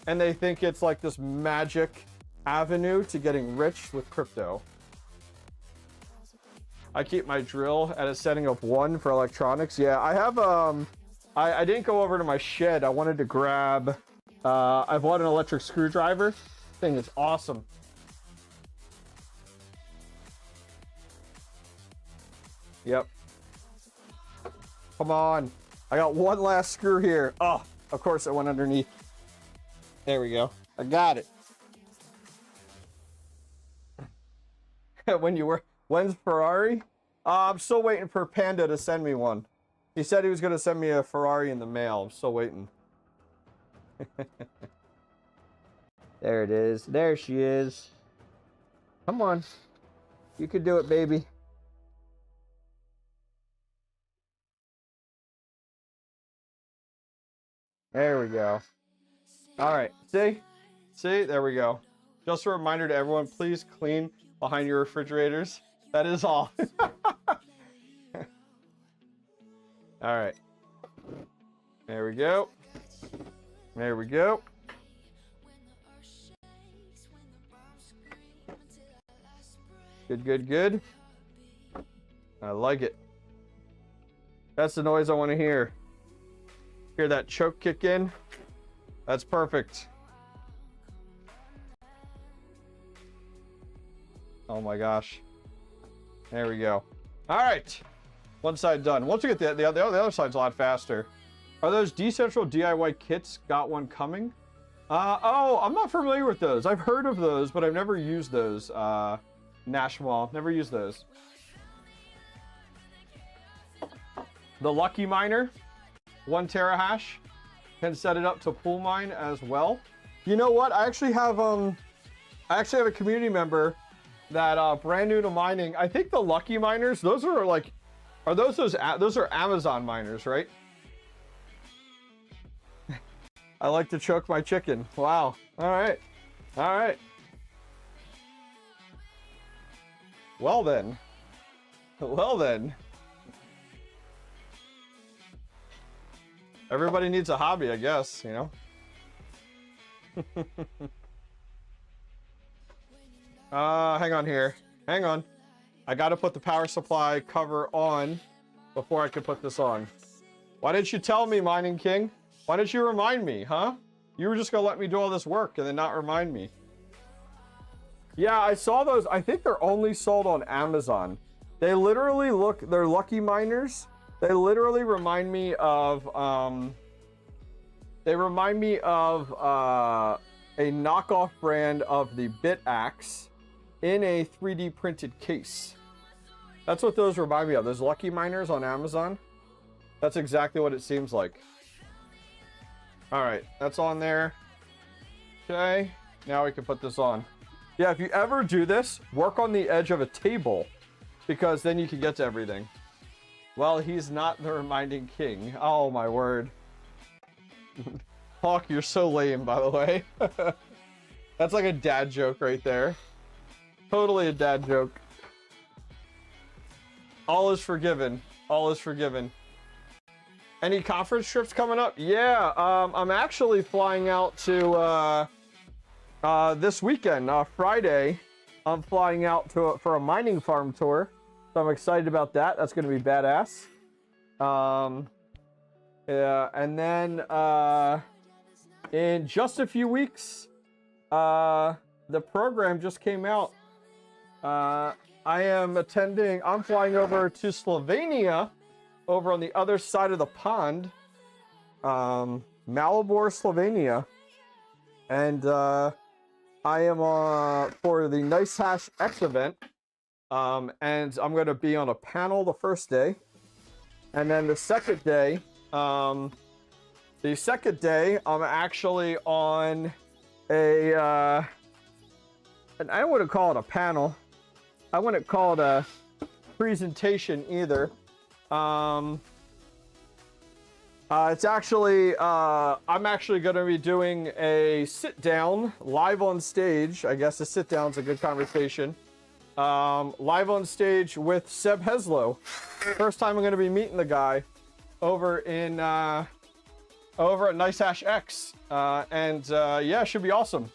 and they think it's like this magic avenue to getting rich with crypto. I keep my drill at a setting of 1 for electronics. Yeah, I have I didn't go over to my shed. I wanted to grab I bought an electric screwdriver. Thing is awesome. Yep. Come on. I got one last screw here. Oh, of course it went underneath. There we go. I got it. When's Ferrari? I'm still waiting for Panda to send me one. He said he was going to send me a Ferrari in the mail. I'm still waiting. There it is. There she is. Come on. You can do it, baby. There we go. All right. See? See? There we go. Just a reminder to everyone, please clean behind your refrigerators. That is all. All right. There we go. There we go. Good, good, good. I like it. That's the noise I want to hear. Hear that choke kick in? That's perfect. Oh my gosh. There we go. All right. One side done. Once we get the other side's a lot faster. Are those decentral DIY kits got one coming? Oh, I'm not familiar with those. I've heard of those, but I've never used those. Nashwell, never used those. The Lucky Miner, 1 terahash, can set it up to pool mine as well. You know what? I actually have a community member that brand new to mining. I think the Lucky Miners, those are like, those are Amazon miners, right? I like to choke my chicken. Wow. All right. All right. Well then. Well then. Everybody needs a hobby, I guess, you know? Hang on here. Hang on. I gotta put the power supply cover on before I can put this on. Why didn't you tell me, Mining King? Why didn't you remind me, huh? You were just gonna let me do all this work and then not remind me. Yeah, I saw those. I think they're only sold on Amazon. They literally they're Lucky Miners. They literally remind me of, a knockoff brand of the BitAxe in a 3D printed case. That's what those remind me of. Those Lucky Miners on Amazon. That's exactly what it seems like. All right, that's on there. Okay, now we can put this on. Yeah, if you ever do this, work on the edge of a table, because then you can get to everything. Well, he's not the reminding king. Oh, my word. Hawk, you're so lame, by the way. That's like a dad joke right there. Totally a dad joke. All is forgiven. All is forgiven. Any conference trips coming up? Yeah, I'm actually flying out to this weekend, Friday. I'm flying out for a mining farm tour, so I'm excited about that. That's going to be badass. Yeah, and then in just a few weeks, the program just came out. I'm flying over to Slovenia, over on the other side of the pond, Maribor, Slovenia, and I am for the 𝐓𝐶 event, and I'm going to be on a panel the first day, and then the second day, I'm actually on and I wouldn't call it a panel. I wouldn't call it a presentation either. It's actually, I'm actually going to be doing a sit down live on stage. I guess a sit down's a good conversation. Live on stage with 𝐓𝐶 First time I'm going to be meeting the guy over in, over at �NiceHashX. Yeah, it should be awesome.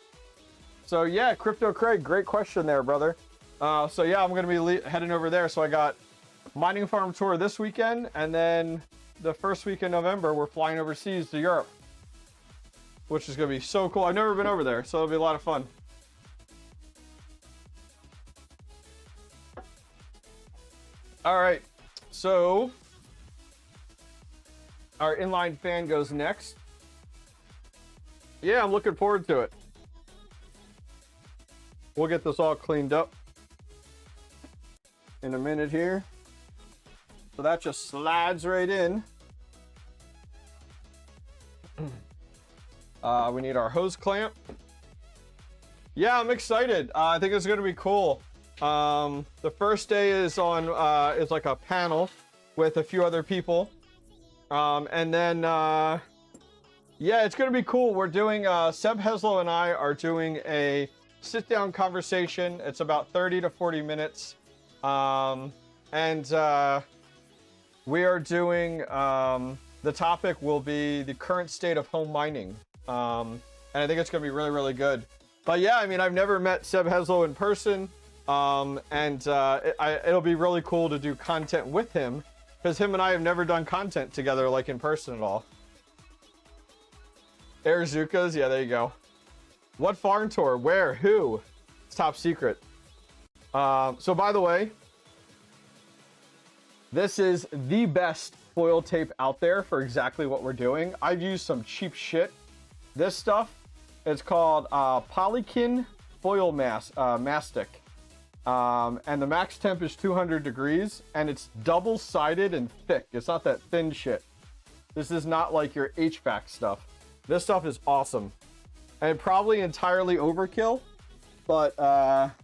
So yeah, Crypto Craig, great question there, brother. So yeah, I'm gonna be heading over there. So I got mining farm tour this weekend, and then the first week in November, we're flying overseas to Europe, which is gonna be so cool. I've never been over there, so it'll be a lot of fun. All right, so our inline fan goes next. Yeah, I'm looking forward to it. We'll get this all cleaned up in a minute here. So that just slides right in. We need our hose clamp. Yeah, I'm excited. I think it's gonna be cool. The first day is on, it's like a panel with a few other people. And then, yeah, it's gonna be cool. We're doing, 𝐓𝐨𝐲 and I are doing a sit-down conversation. It's about 30 to 40 minutes. We are doing, the topic will be the current state of home mining. And I think it's gonna be really, really good. But yeah, I mean, I've never met 𝐓𝐶𝐲 in person. It'll be really cool to do content with him, because him and I have never done content together, like in person at all. 𝐓𝐨𝐲𝐲, yeah, there you go. What farm tour? Where? Who? It's top secret. So by the way, this is the best foil tape out there for exactly what we're doing. I've used some cheap shit. This stuff is called Polykin Foil Mastic. And the max temp is 200 degrees, and it's double-sided and thick. It's not that thin shit. This is not like your HVAC stuff. This stuff is awesome. And probably entirely overkill, but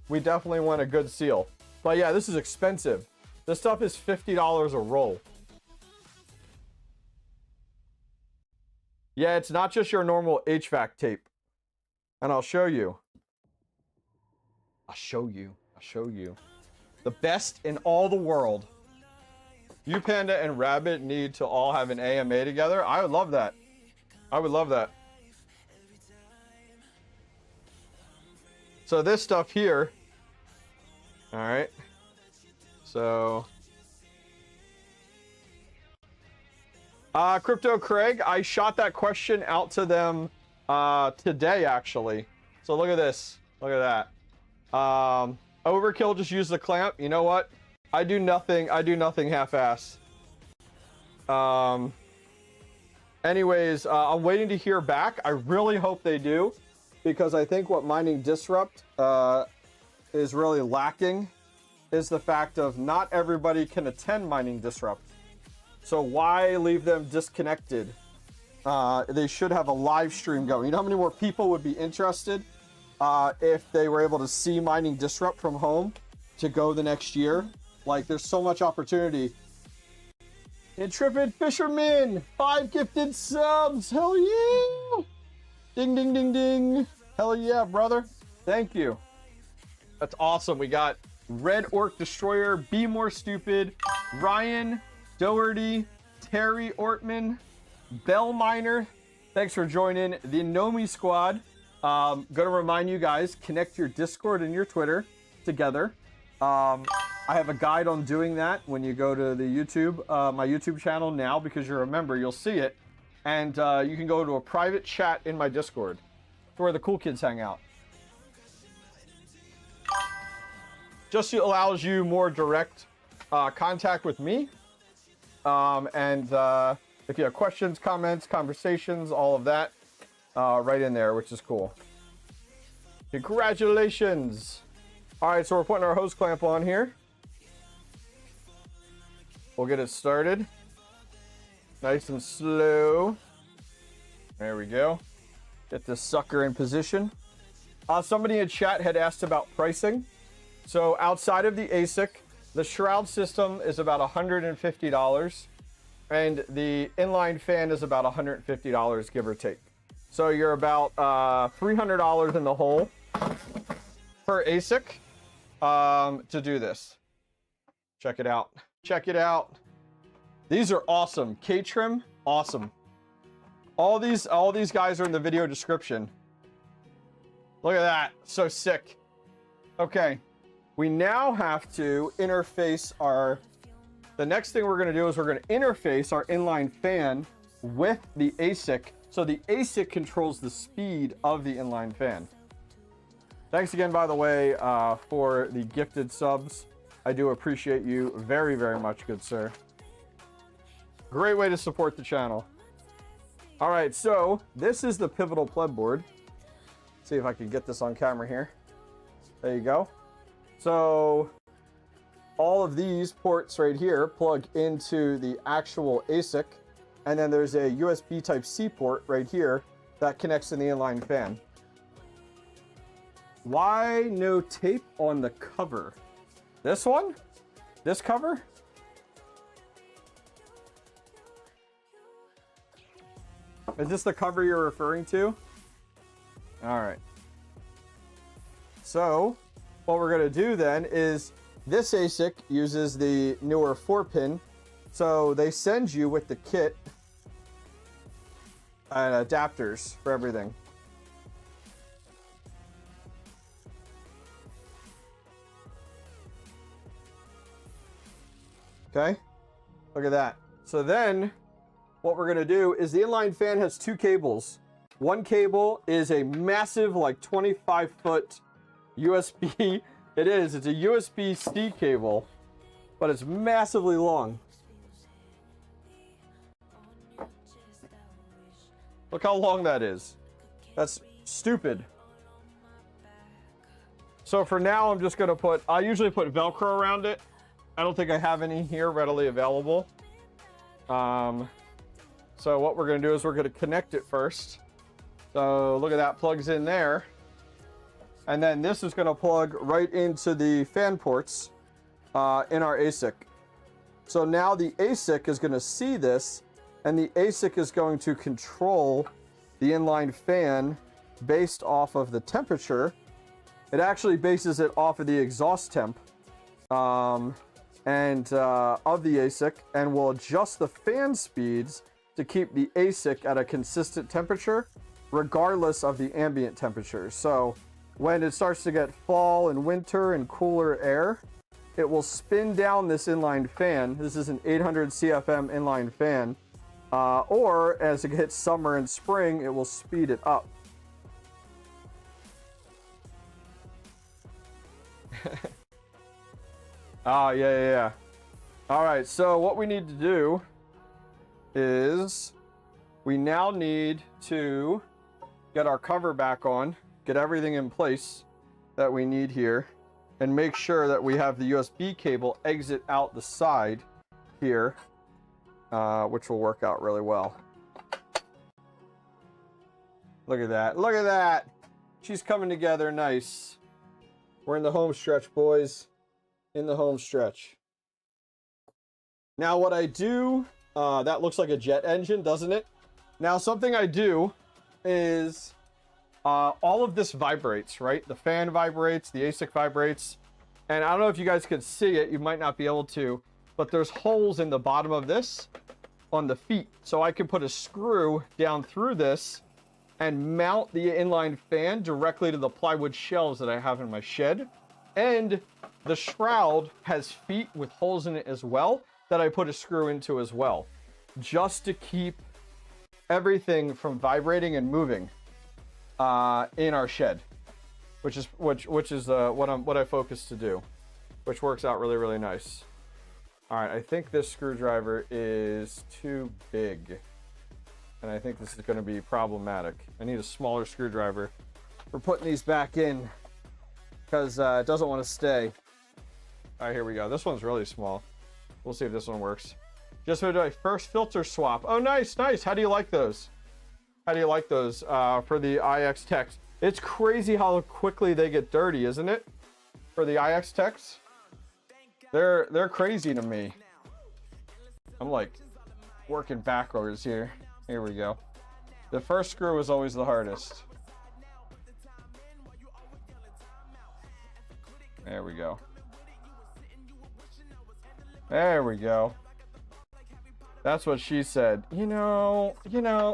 we definitely want a good seal. But yeah, this is expensive. This stuff is $50 a roll. Yeah, it's not just your normal HVAC tape. And I'll show you. I'll show you. The best in all the world. You, Panda, and Rabbit need to all have an AMA together. I would love that. I would love that. So this stuff here. All right. So. Crypto Craig, I shot that question out to them today, actually. So look at this. Look at that. Overkill just used the clamp. You know what? I do nothing half-ass. Anyways, I'm waiting to hear back. I really hope they do, because I think what Mining Disrupt is really lacking is the fact of not everybody can attend Mining Disrupt. So why leave them disconnected? They should have a live stream going. You know how many more people would be interested if they were able to see Mining Disrupt from home to go the next year? Like, there's so much opportunity. Intrepid Fisherman, 5 gifted subs. Hell yeah! Ding, ding, ding, ding. Hell yeah, brother. Thank you. That's awesome. We got Red Orc Destroyer, Be More Stupid, Ryan, Doherty, Terry Ortman, Bell Miner. Thanks for joining the Nomi squad. Gonna remind you guys, connect your Discord and your Twitter together. I have a guide on doing that when you go to the YouTube, my YouTube channel now, because you're a member, you'll see it. And you can go to a private chat in my Discord, where the cool kids hang out. Just allows you more direct contact with me. If you have questions, comments, conversations, all of that, right in there, which is cool. Congratulations. All right, so we're putting our hose clamp on here. We'll get it started. Nice and slow. There we go. Get this sucker in position. Somebody in chat had asked about pricing. So outside of the ASIC, the shroud system is about $150, and the inline fan is about $150, give or take. So you're about $300 in the hole per ASIC to do this. Check it out. Check it out. These are awesome. K-Trim, awesome. All these guys are in the video description. Look at that. So sick. Okay. we now have to interface the next thing we're going to do is we're going to interface our inline fan with the ASIC, so the ASIC controls the speed of the inline fan. Thanks again, by the way, for the gifted subs. I do appreciate you very, very much, good sir. Great way to support the channel. All right, so this is the pivotal pleb board. See if I can get this on camera here. There you go. So all of these ports right here plug into the actual ASIC, and then there's a USB Type-C port right here that connects to the inline fan. Why no tape on the cover? This one? This cover? Is this the cover you're referring to? All right. So what we're going to do then is this ASIC uses the newer 4-pin. So they send you with the kit and adapters for everything. Okay, look at that. So then what we're going to do is the inline fan has 2 cables. One cable is a massive, like 25-foot USB. It's a USB-C cable, but it's massively long. Look how long that is. That's stupid. So for now, I'm just going to I usually put Velcro around it. I don't think I have any here readily available. So what we're going to do is we're going to connect it first. So look at that, plugs in there. And then this is going to plug right into the fan ports in our ASIC. So now the ASIC is going to see this, and the ASIC is going to control the inline fan based off of the temperature. It actually bases it off of the exhaust temp of the ASIC, and will adjust the fan speeds to keep the ASIC at a consistent temperature regardless of the ambient temperature. So when it starts to get fall and winter and cooler air, it will spin down this inline fan. This is an 800 CFM inline fan. Or as it hits summer and spring, it will speed it up. Oh, yeah. All right, so what we need to do is we now need to get our cover back on, get everything in place that we need here, and make sure that we have the USB cable exit out the side here, which will work out really well. Look at that. Look at that. She's coming together nice. We're in the home stretch, boys. In the home stretch. Now what I do, that looks like a jet engine, doesn't it? Now something I do is all of this vibrates, right? The fan vibrates, the ASIC vibrates. And I don't know if you guys could see it, you might not be able to, but there's holes in the bottom of this on the feet. So I can put a screw down through this and mount the inline fan directly to the plywood shelves that I have in my shed. And the shroud has feet with holes in it as well that I put a screw into as well, just to keep everything from vibrating and moving in our shed, which is what I focus to do, which works out really, really nice. All right, I think this screwdriver is too big, and I think this is going to be problematic. I need a smaller screwdriver. We're putting these back in because it doesn't want to stay. All right, here we go. This one's really small. We'll see if this one works. Just going to do a first filter swap. Oh, nice. How do you like those? How do you like those for the IX techs? It's crazy how quickly they get dirty, isn't it? For the IX techs, they're crazy to me. I'm like working backwards here. Here we go. The first screw is always the hardest. There we go. There we go. That's what she said. You know,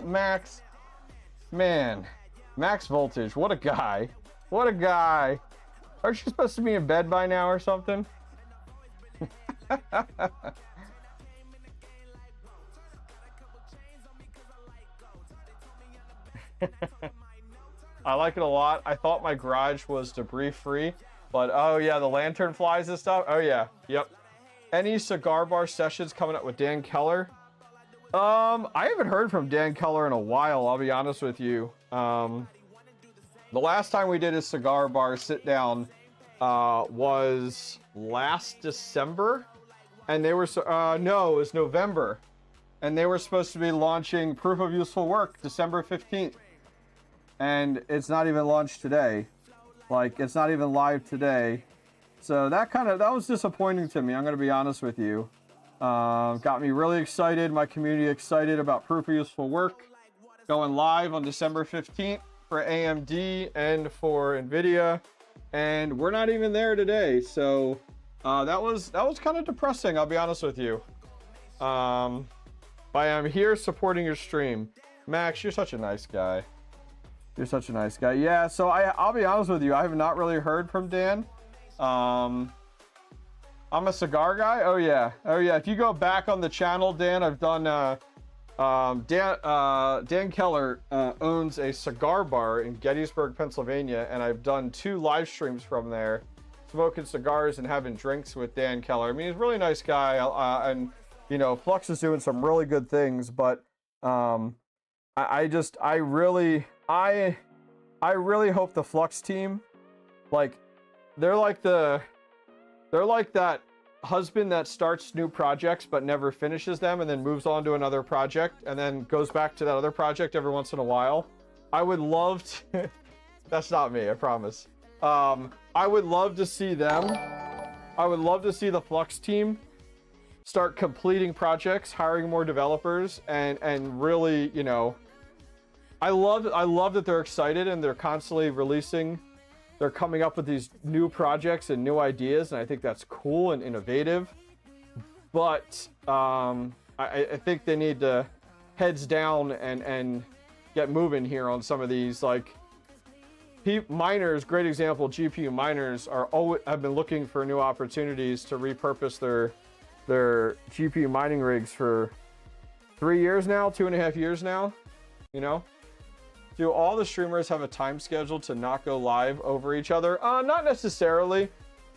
Max, man, Max Voltage, what a guy. What a guy. Aren't you supposed to be in bed by now or something? I like it a lot. I thought my garage was debris free, but oh yeah, the lantern flies and stuff. Oh yeah, yep. Any cigar bar sessions coming up with Dan Keller? I haven't heard from Dan Keller in a while, I'll be honest with you. The last time we did a cigar bar sit down was last December, and they were no, it was November, and they were supposed to be launching Proof of Useful Work December 15th, and it's not even launched today. Like, it's not even live today, so that was disappointing to me, I'm gonna be honest with you. Got me really excited, my community excited about Proof of Useful Work going live on December 15th for AMD and for NVIDIA, and we're not even there today, so that was kind of depressing, I'll be honest with you. But I'm here supporting your stream. Max, you're such a nice guy. You're such a nice guy. Yeah, so I'll be honest with you, I have not really heard from Dan. I'm a cigar guy. Oh yeah, if you go back on the channel, Dan, I've done Dan Keller owns a cigar bar in Gettysburg, Pennsylvania, and I've done 2 live streams from there, smoking cigars and having drinks with Dan Keller. I mean, he's a really nice guy, and you know, Flux is doing some really good things, but I really hope the Flux team, like, they're like that husband that starts new projects but never finishes them and then moves on to another project and then goes back to that other project every once in a while. I would love to that's not me, I promise. I would love to see them. I would love to see the Flux team start completing projects, hiring more developers, and really, you know, I love that they're excited and they're constantly releasing. They're coming up with these new projects and new ideas, and I think that's cool and innovative. But I think they need to heads down and get moving here on some of these. Like, miners, great example, GPU miners have been looking for new opportunities to repurpose their GPU mining rigs for 3 years now, 2.5 years now, you know? Do all the streamers have a time schedule to not go live over each other? Not necessarily,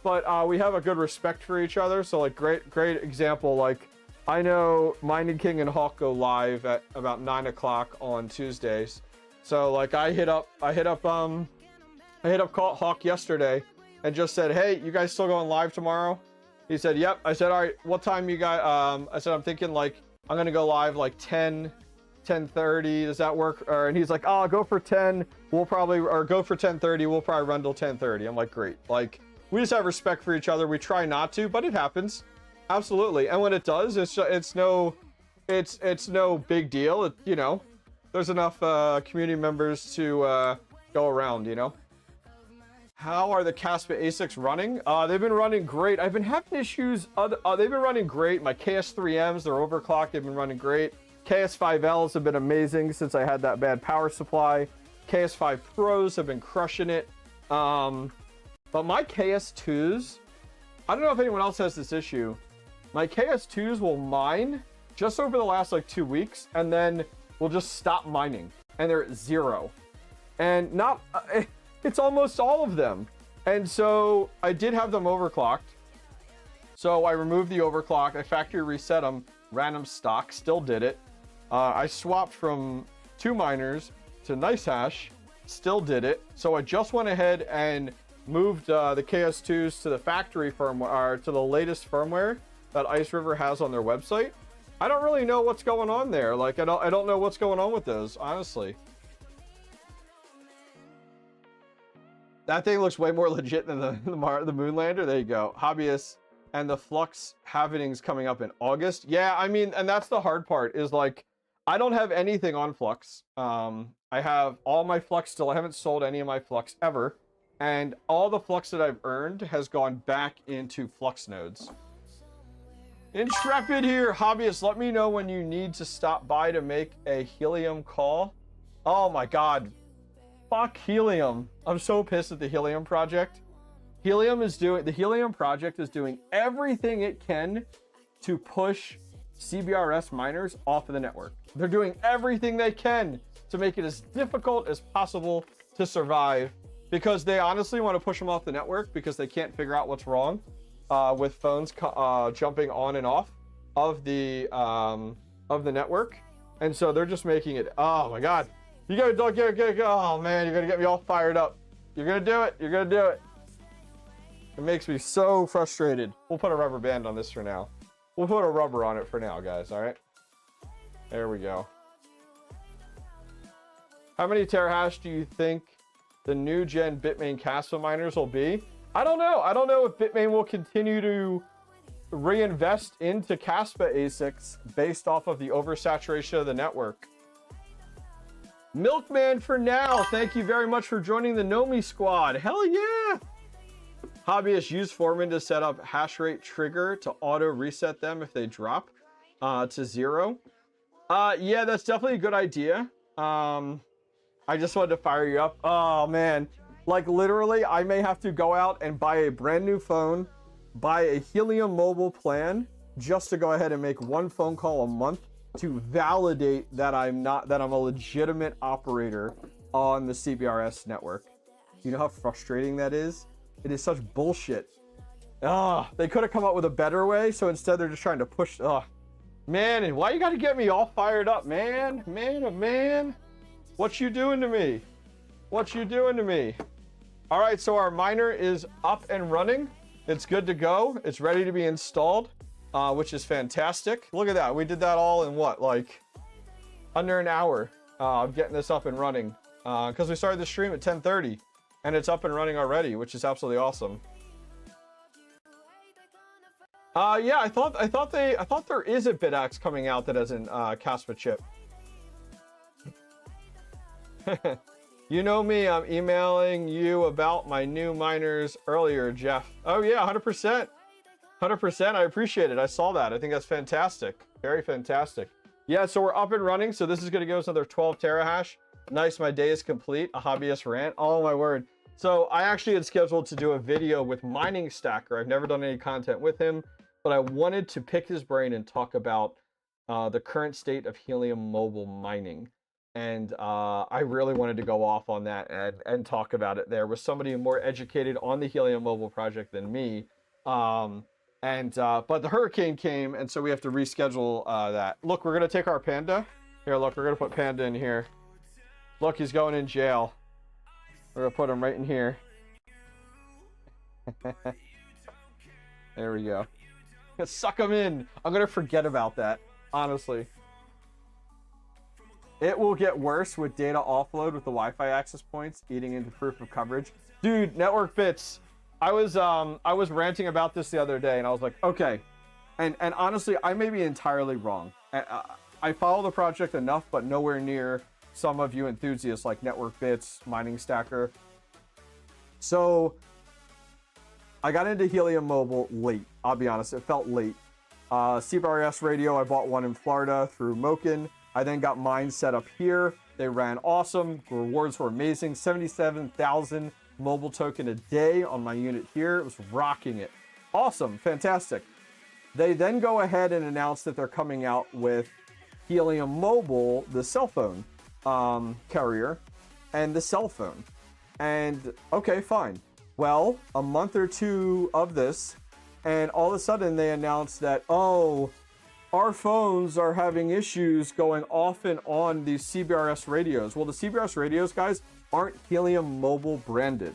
but we have a good respect for each other. So, like, great example, like, I know Minded King and Hawk go live at about 9 o'clock on Tuesdays. So, like, I hit up Hawk yesterday and just said, hey, you guys still going live tomorrow? He said, yep. I said, all right, what time you guys, I said, I'm thinking, like, I'm gonna go live like 10:30, does that work? And he's like, oh, go for 10, go for 10:30, we'll probably run till 10:30. I'm like, great. Like, we just have respect for each other. We try not to, but it happens, absolutely. And when it does, it's no big deal. You know, there's enough community members to go around, you know. How are the Kaspa ASICs running? They've been running great. I've been having issues. They've been running great. My KS3Ms, they're overclocked. They've been running great. KS5Ls have been amazing since I had that bad power supply. KS5 Pros have been crushing it. But my KS2s, I don't know if anyone else has this issue. My KS2s will mine just over the last like 2 weeks, and then will just stop mining, and they're at 0. And not, it's almost all of them. And so I did have them overclocked. So I removed the overclock, I factory reset them, random stock, still did it. I swapped from 2 miners to NiceHash, still did it. So I just went ahead and moved the KS2s to the factory firmware, to the latest firmware that Ice River has on their website. I don't really know what's going on there. Like, I don't know what's going on with those, honestly. That thing looks way more legit than the Moonlander. There you go. Hobbyist. And the Flux happenings coming up in August. Yeah, I mean, and that's the hard part, is like, I don't have anything on Flux. I have all my Flux still. I haven't sold any of my Flux ever. And all the Flux that I've earned has gone back into Flux nodes. Intrepid here. Hobbyist, let me know when you need to stop by to make a Helium call. Oh my god. Fuck Helium. I'm so pissed at the Helium project. The Helium project is doing everything it can to push CBRS miners off of the network. They're doing everything they can to make it as difficult as possible to survive, because they honestly want to push them off the network because they can't figure out what's wrong with phones jumping on and off of the network. And so they're just making it, oh my God, you gotta go. Oh man, you're gonna get me all fired up. You're gonna do it. You're gonna do it. It makes me so frustrated. We'll put a rubber band on this for now. We'll put a rubber on it for now, guys. All right. There we go. How many terahash do you think the new gen Bitmain Kaspa miners will be? I don't know. I don't know if Bitmain will continue to reinvest into Kaspa ASICs based off of the oversaturation of the network. Milkman for now, thank you very much for joining the Nomi squad. Hell yeah. Hobbyist use Foreman to set up hash rate trigger to auto reset them if they drop to 0. Yeah, that's definitely a good idea. I just wanted to fire you up. Oh man, like literally I may have to go out and buy a brand new phone, buy a Helium mobile plan just to go ahead and make one phone call a month to validate that I'm a legitimate operator on the CBRS network. You know how frustrating that is? It is such bullshit. They could have come up with a better way, so instead they're just trying to push. Man, and why you gotta get me all fired up, man? Man. What you doing to me? What you doing to me? All right, so our miner is up and running. It's good to go. It's ready to be installed, which is fantastic. Look at that. We did that all in what, like under an hour of getting this up and running, because we started the stream at 10:30 and it's up and running already, which is absolutely awesome. Yeah, I thought there is a BitX coming out that has an Kaspa chip. You know me, I'm emailing you about my new miners earlier, Jeff. Oh yeah, 100%. 100%, I appreciate it. I saw that. I think that's fantastic. Very fantastic. Yeah, so we're up and running. So this is gonna give us another 12 terahash. Nice, my day is complete. A hobbyist rant, oh my word. So I actually had scheduled to do a video with Mining Stacker. I've never done any content with him, but I wanted to pick his brain and talk about the current state of Helium mobile mining. And I really wanted to go off on that and talk about it there with somebody more educated on the Helium mobile project than me. But the hurricane came, and so we have to reschedule that. Look, we're gonna take our Panda. Here, look, we're gonna put Panda in here. Look, he's going in jail. We're gonna put him right in here. There we go. Suck him in. I'm gonna forget about that, honestly. It will get worse with data offload with the Wi-Fi access points eating into proof of coverage. Dude, network bits. I was ranting about this the other day, and I was like, okay. And honestly, I may be entirely wrong. I follow the project enough, but nowhere near some of you enthusiasts like Network Bits, Mining Stacker. So I got into Helium Mobile late. I'll be honest, it felt late. CBRS radio, I bought one in Florida through Moken. I then got mine set up here. They ran awesome. Rewards were amazing. 77,000 mobile token a day on my unit here. It was rocking it. Awesome, fantastic. They then go ahead and announce that they're coming out with Helium Mobile, the cell phone carrier, and the cell phone. And okay, fine. Well, a month or two of this, and all of a sudden they announced that, oh, our phones are having issues going off and on these CBRS radios. Well, the CBRS radios, guys, aren't Helium Mobile branded.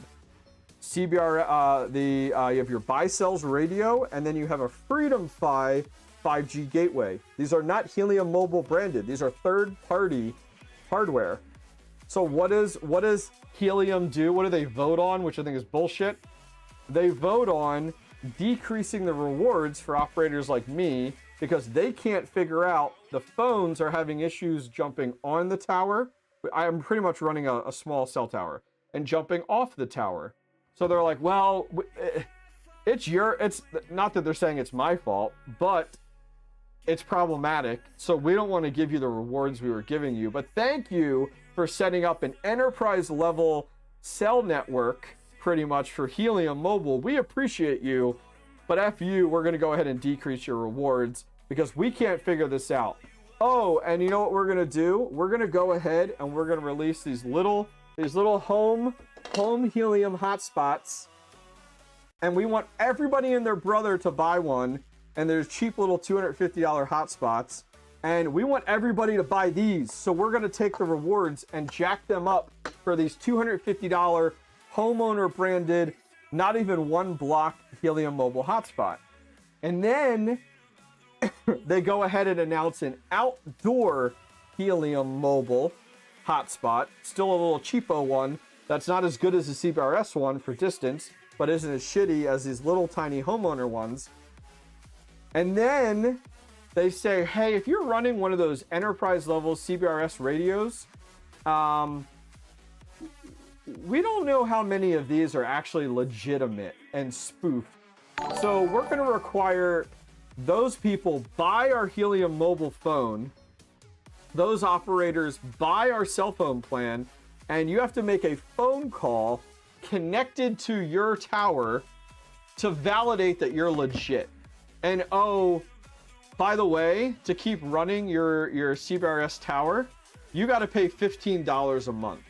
You have your BiCells radio, and then you have a Freedom Phi 5G gateway. These are not Helium Mobile branded. These are third-party hardware. So what does Helium do? What do they vote on, which I think is bullshit? They vote on decreasing the rewards for operators like me, because they can't figure out the phones are having issues jumping on the tower. I'm pretty much running a small cell tower and jumping off the tower. So they're like, well, it's not that they're saying it's my fault, but it's problematic. So we don't want to give you the rewards we were giving you, but thank you for setting up an enterprise level cell network pretty much for Helium Mobile. We appreciate you, but F you, we're going to go ahead and decrease your rewards because we can't figure this out. Oh, and you know what we're going to do? We're going to go ahead and we're going to release these little home Helium hotspots. And we want everybody and their brother to buy one. And there's cheap little $250 hotspots. And we want everybody to buy these. So we're going to take the rewards and jack them up for these $250 homeowner branded, not even one block Helium Mobile hotspot. And then they go ahead and announce an outdoor Helium Mobile hotspot. Still a little cheapo one. That's not as good as the CBRS one for distance, but isn't as shitty as these little tiny homeowner ones. And then they say, hey, if you're running one of those enterprise level CBRS radios, we don't know how many of these are actually legitimate and spoofed. So we're going to require those people buy our Helium Mobile phone, those operators buy our cell phone plan, and you have to make a phone call connected to your tower to validate that you're legit. And oh, by the way, to keep running your CBRS tower, you got to pay $15 a month.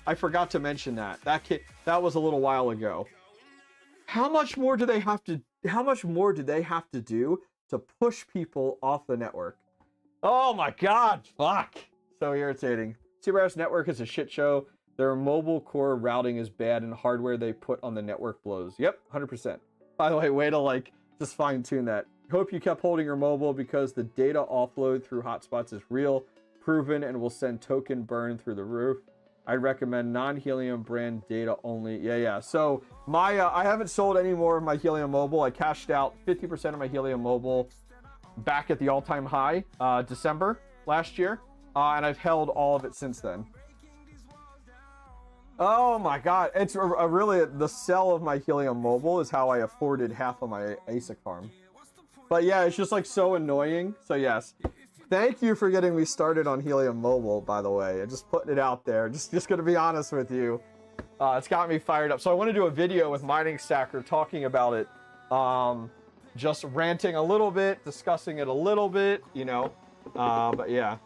I forgot to mention that. That was a little while ago. How much more do they have to do to push people off the network? Oh my god, fuck. So irritating. CBRS network is a shit show. Their mobile core routing is bad and hardware they put on the network blows. Yep, 100%. By the way, way to just fine tune that. Hope you kept holding your mobile because the data offload through hotspots is real, proven, and will send token burn through the roof. I recommend non-Helium brand data only. Yeah. So my I haven't sold any more of my Helium Mobile. I cashed out 50% of my Helium Mobile back at the all-time high, December last year, and I've held all of it since then. Oh my god, it's really the sell of my Helium Mobile is how I afforded half of my ASIC farm. But yeah, it's just so annoying. So yes, thank you for getting me started on Helium Mobile, by the way. I'm just putting it out there. Just gonna be honest with you. It's got me fired up. So I want to do a video with Mining Stacker talking about it. Just ranting a little bit, discussing it a little bit, but yeah.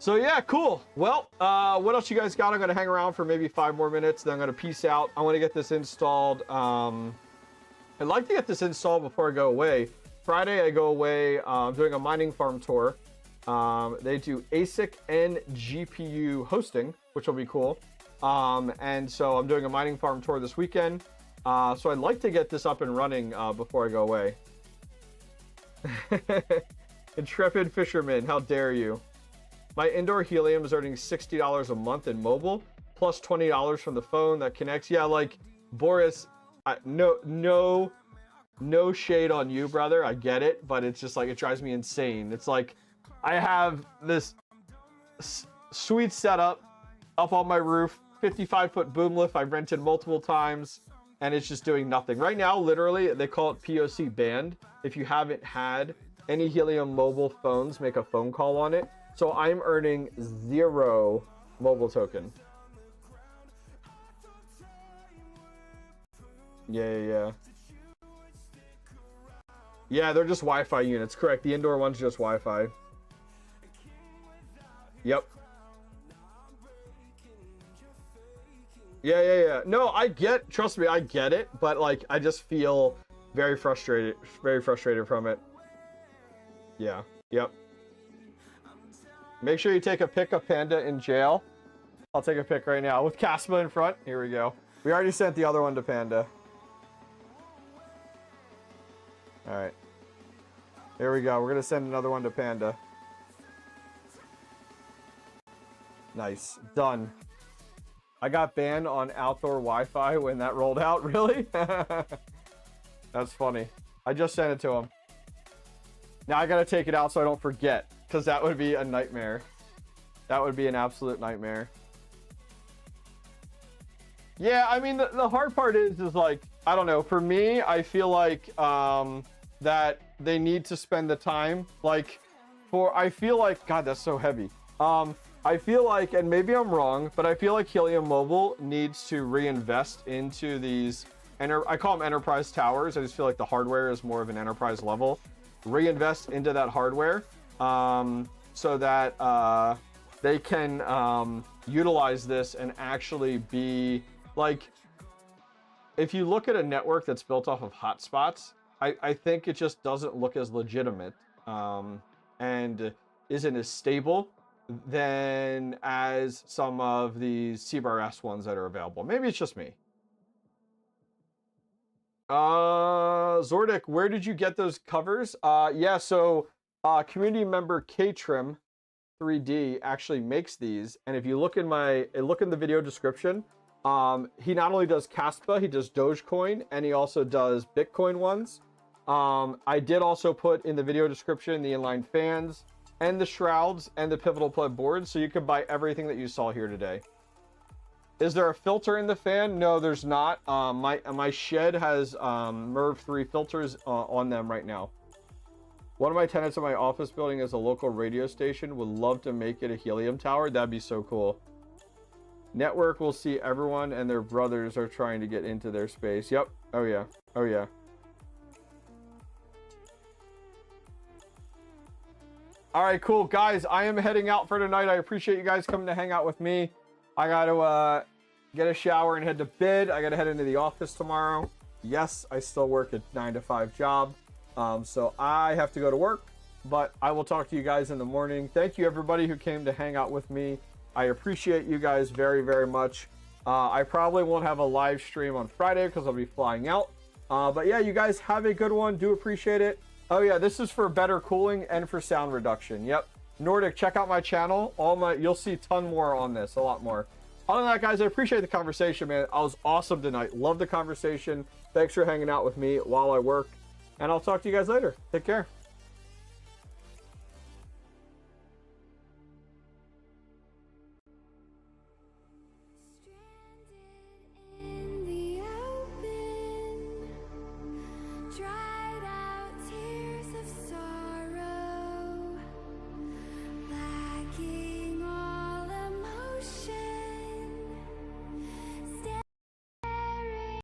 So yeah, cool. Well, what else you guys got? I'm gonna hang around for maybe 5 more minutes, then I'm gonna peace out. I want to get this installed. I'd like to get this installed before I go away. Friday I go away. I'm doing a mining farm tour. They do ASIC and GPU hosting, which will be cool. And so I'm doing a mining farm tour this weekend. So I'd like to get this up and running before I go away. Intrepid fisherman, how dare you? My indoor Helium is earning $60 a month in mobile, plus $20 from the phone that connects. Yeah, Boris, no shade on you, brother. I get it, but it's just it drives me insane. It's I have this sweet setup up on my roof, 55-foot boom lift I've rented multiple times, and it's just doing nothing. Right now, literally, they call it POC banned. If you haven't had any Helium Mobile phones, make a phone call on it. So I'm earning 0 mobile token. Yeah. Yeah, they're just Wi-Fi units. Correct. The indoor one's just Wi-Fi. Yep. Yeah. No, trust me, I get it, but I just feel very frustrated from it. Yeah. Yep. Make sure you take a pic of Panda in jail. I'll take a pic right now with Kaspa in front. Here we go. We already sent the other one to Panda. All right. Here we go. We're going to send another one to Panda. Nice. Done. I got banned on outdoor Wi-Fi when that rolled out. Really? That's funny. I just sent it to him. Now I got to take it out so I don't forget, because that would be a nightmare. That would be an absolute nightmare. Yeah, I mean, the hard part is I don't know. For me, I feel that they need to spend the time. I feel God, that's so heavy. I feel like, and maybe I'm wrong, but I feel like Helium Mobile needs to reinvest into these, I call them enterprise towers. I just feel like the hardware is more of an enterprise level. Reinvest into that hardware so that they can utilize this and actually be like, if you look at a network that's built off of hotspots, I think it just doesn't look as legitimate and isn't as stable than as some of these CBRS ones that are available. Maybe it's just me. Zordic, where did you get those covers? Yeah, so community member Ktrim 3D actually makes these, and if you look in the video description, he not only does Kaspa, he does Dogecoin, and he also does Bitcoin ones. I did also put in the video description the inline fans and the shrouds and the pivotal plug boards, so you can buy everything that you saw here today. Is there a filter in the fan? No, there's not. My shed has MERV 3 filters on them right now. One of my tenants in my office building is a local radio station. Would love to make it a helium tower. That'd be so cool. Network will see everyone and their brothers are trying to get into their space. Yep. Oh yeah. Oh yeah. All right, cool. Guys, I am heading out for tonight. I appreciate you guys coming to hang out with me. I got to get a shower and head to bed. I got to head into the office tomorrow. Yes, I still work a 9-to-5 job. So I have to go to work, but I will talk to you guys in the morning. Thank you, everybody who came to hang out with me. I appreciate you guys very, very much. I probably won't have a live stream on Friday because I'll be flying out. But yeah, you guys have a good one. Do appreciate it. Oh yeah, this is for better cooling and for sound reduction. Yep. Nordic, check out my channel. You'll see a ton more on this, a lot more. Other than that, guys, I appreciate the conversation, man. I was awesome tonight. Love the conversation. Thanks for hanging out with me while I work. And I'll talk to you guys later. Take care.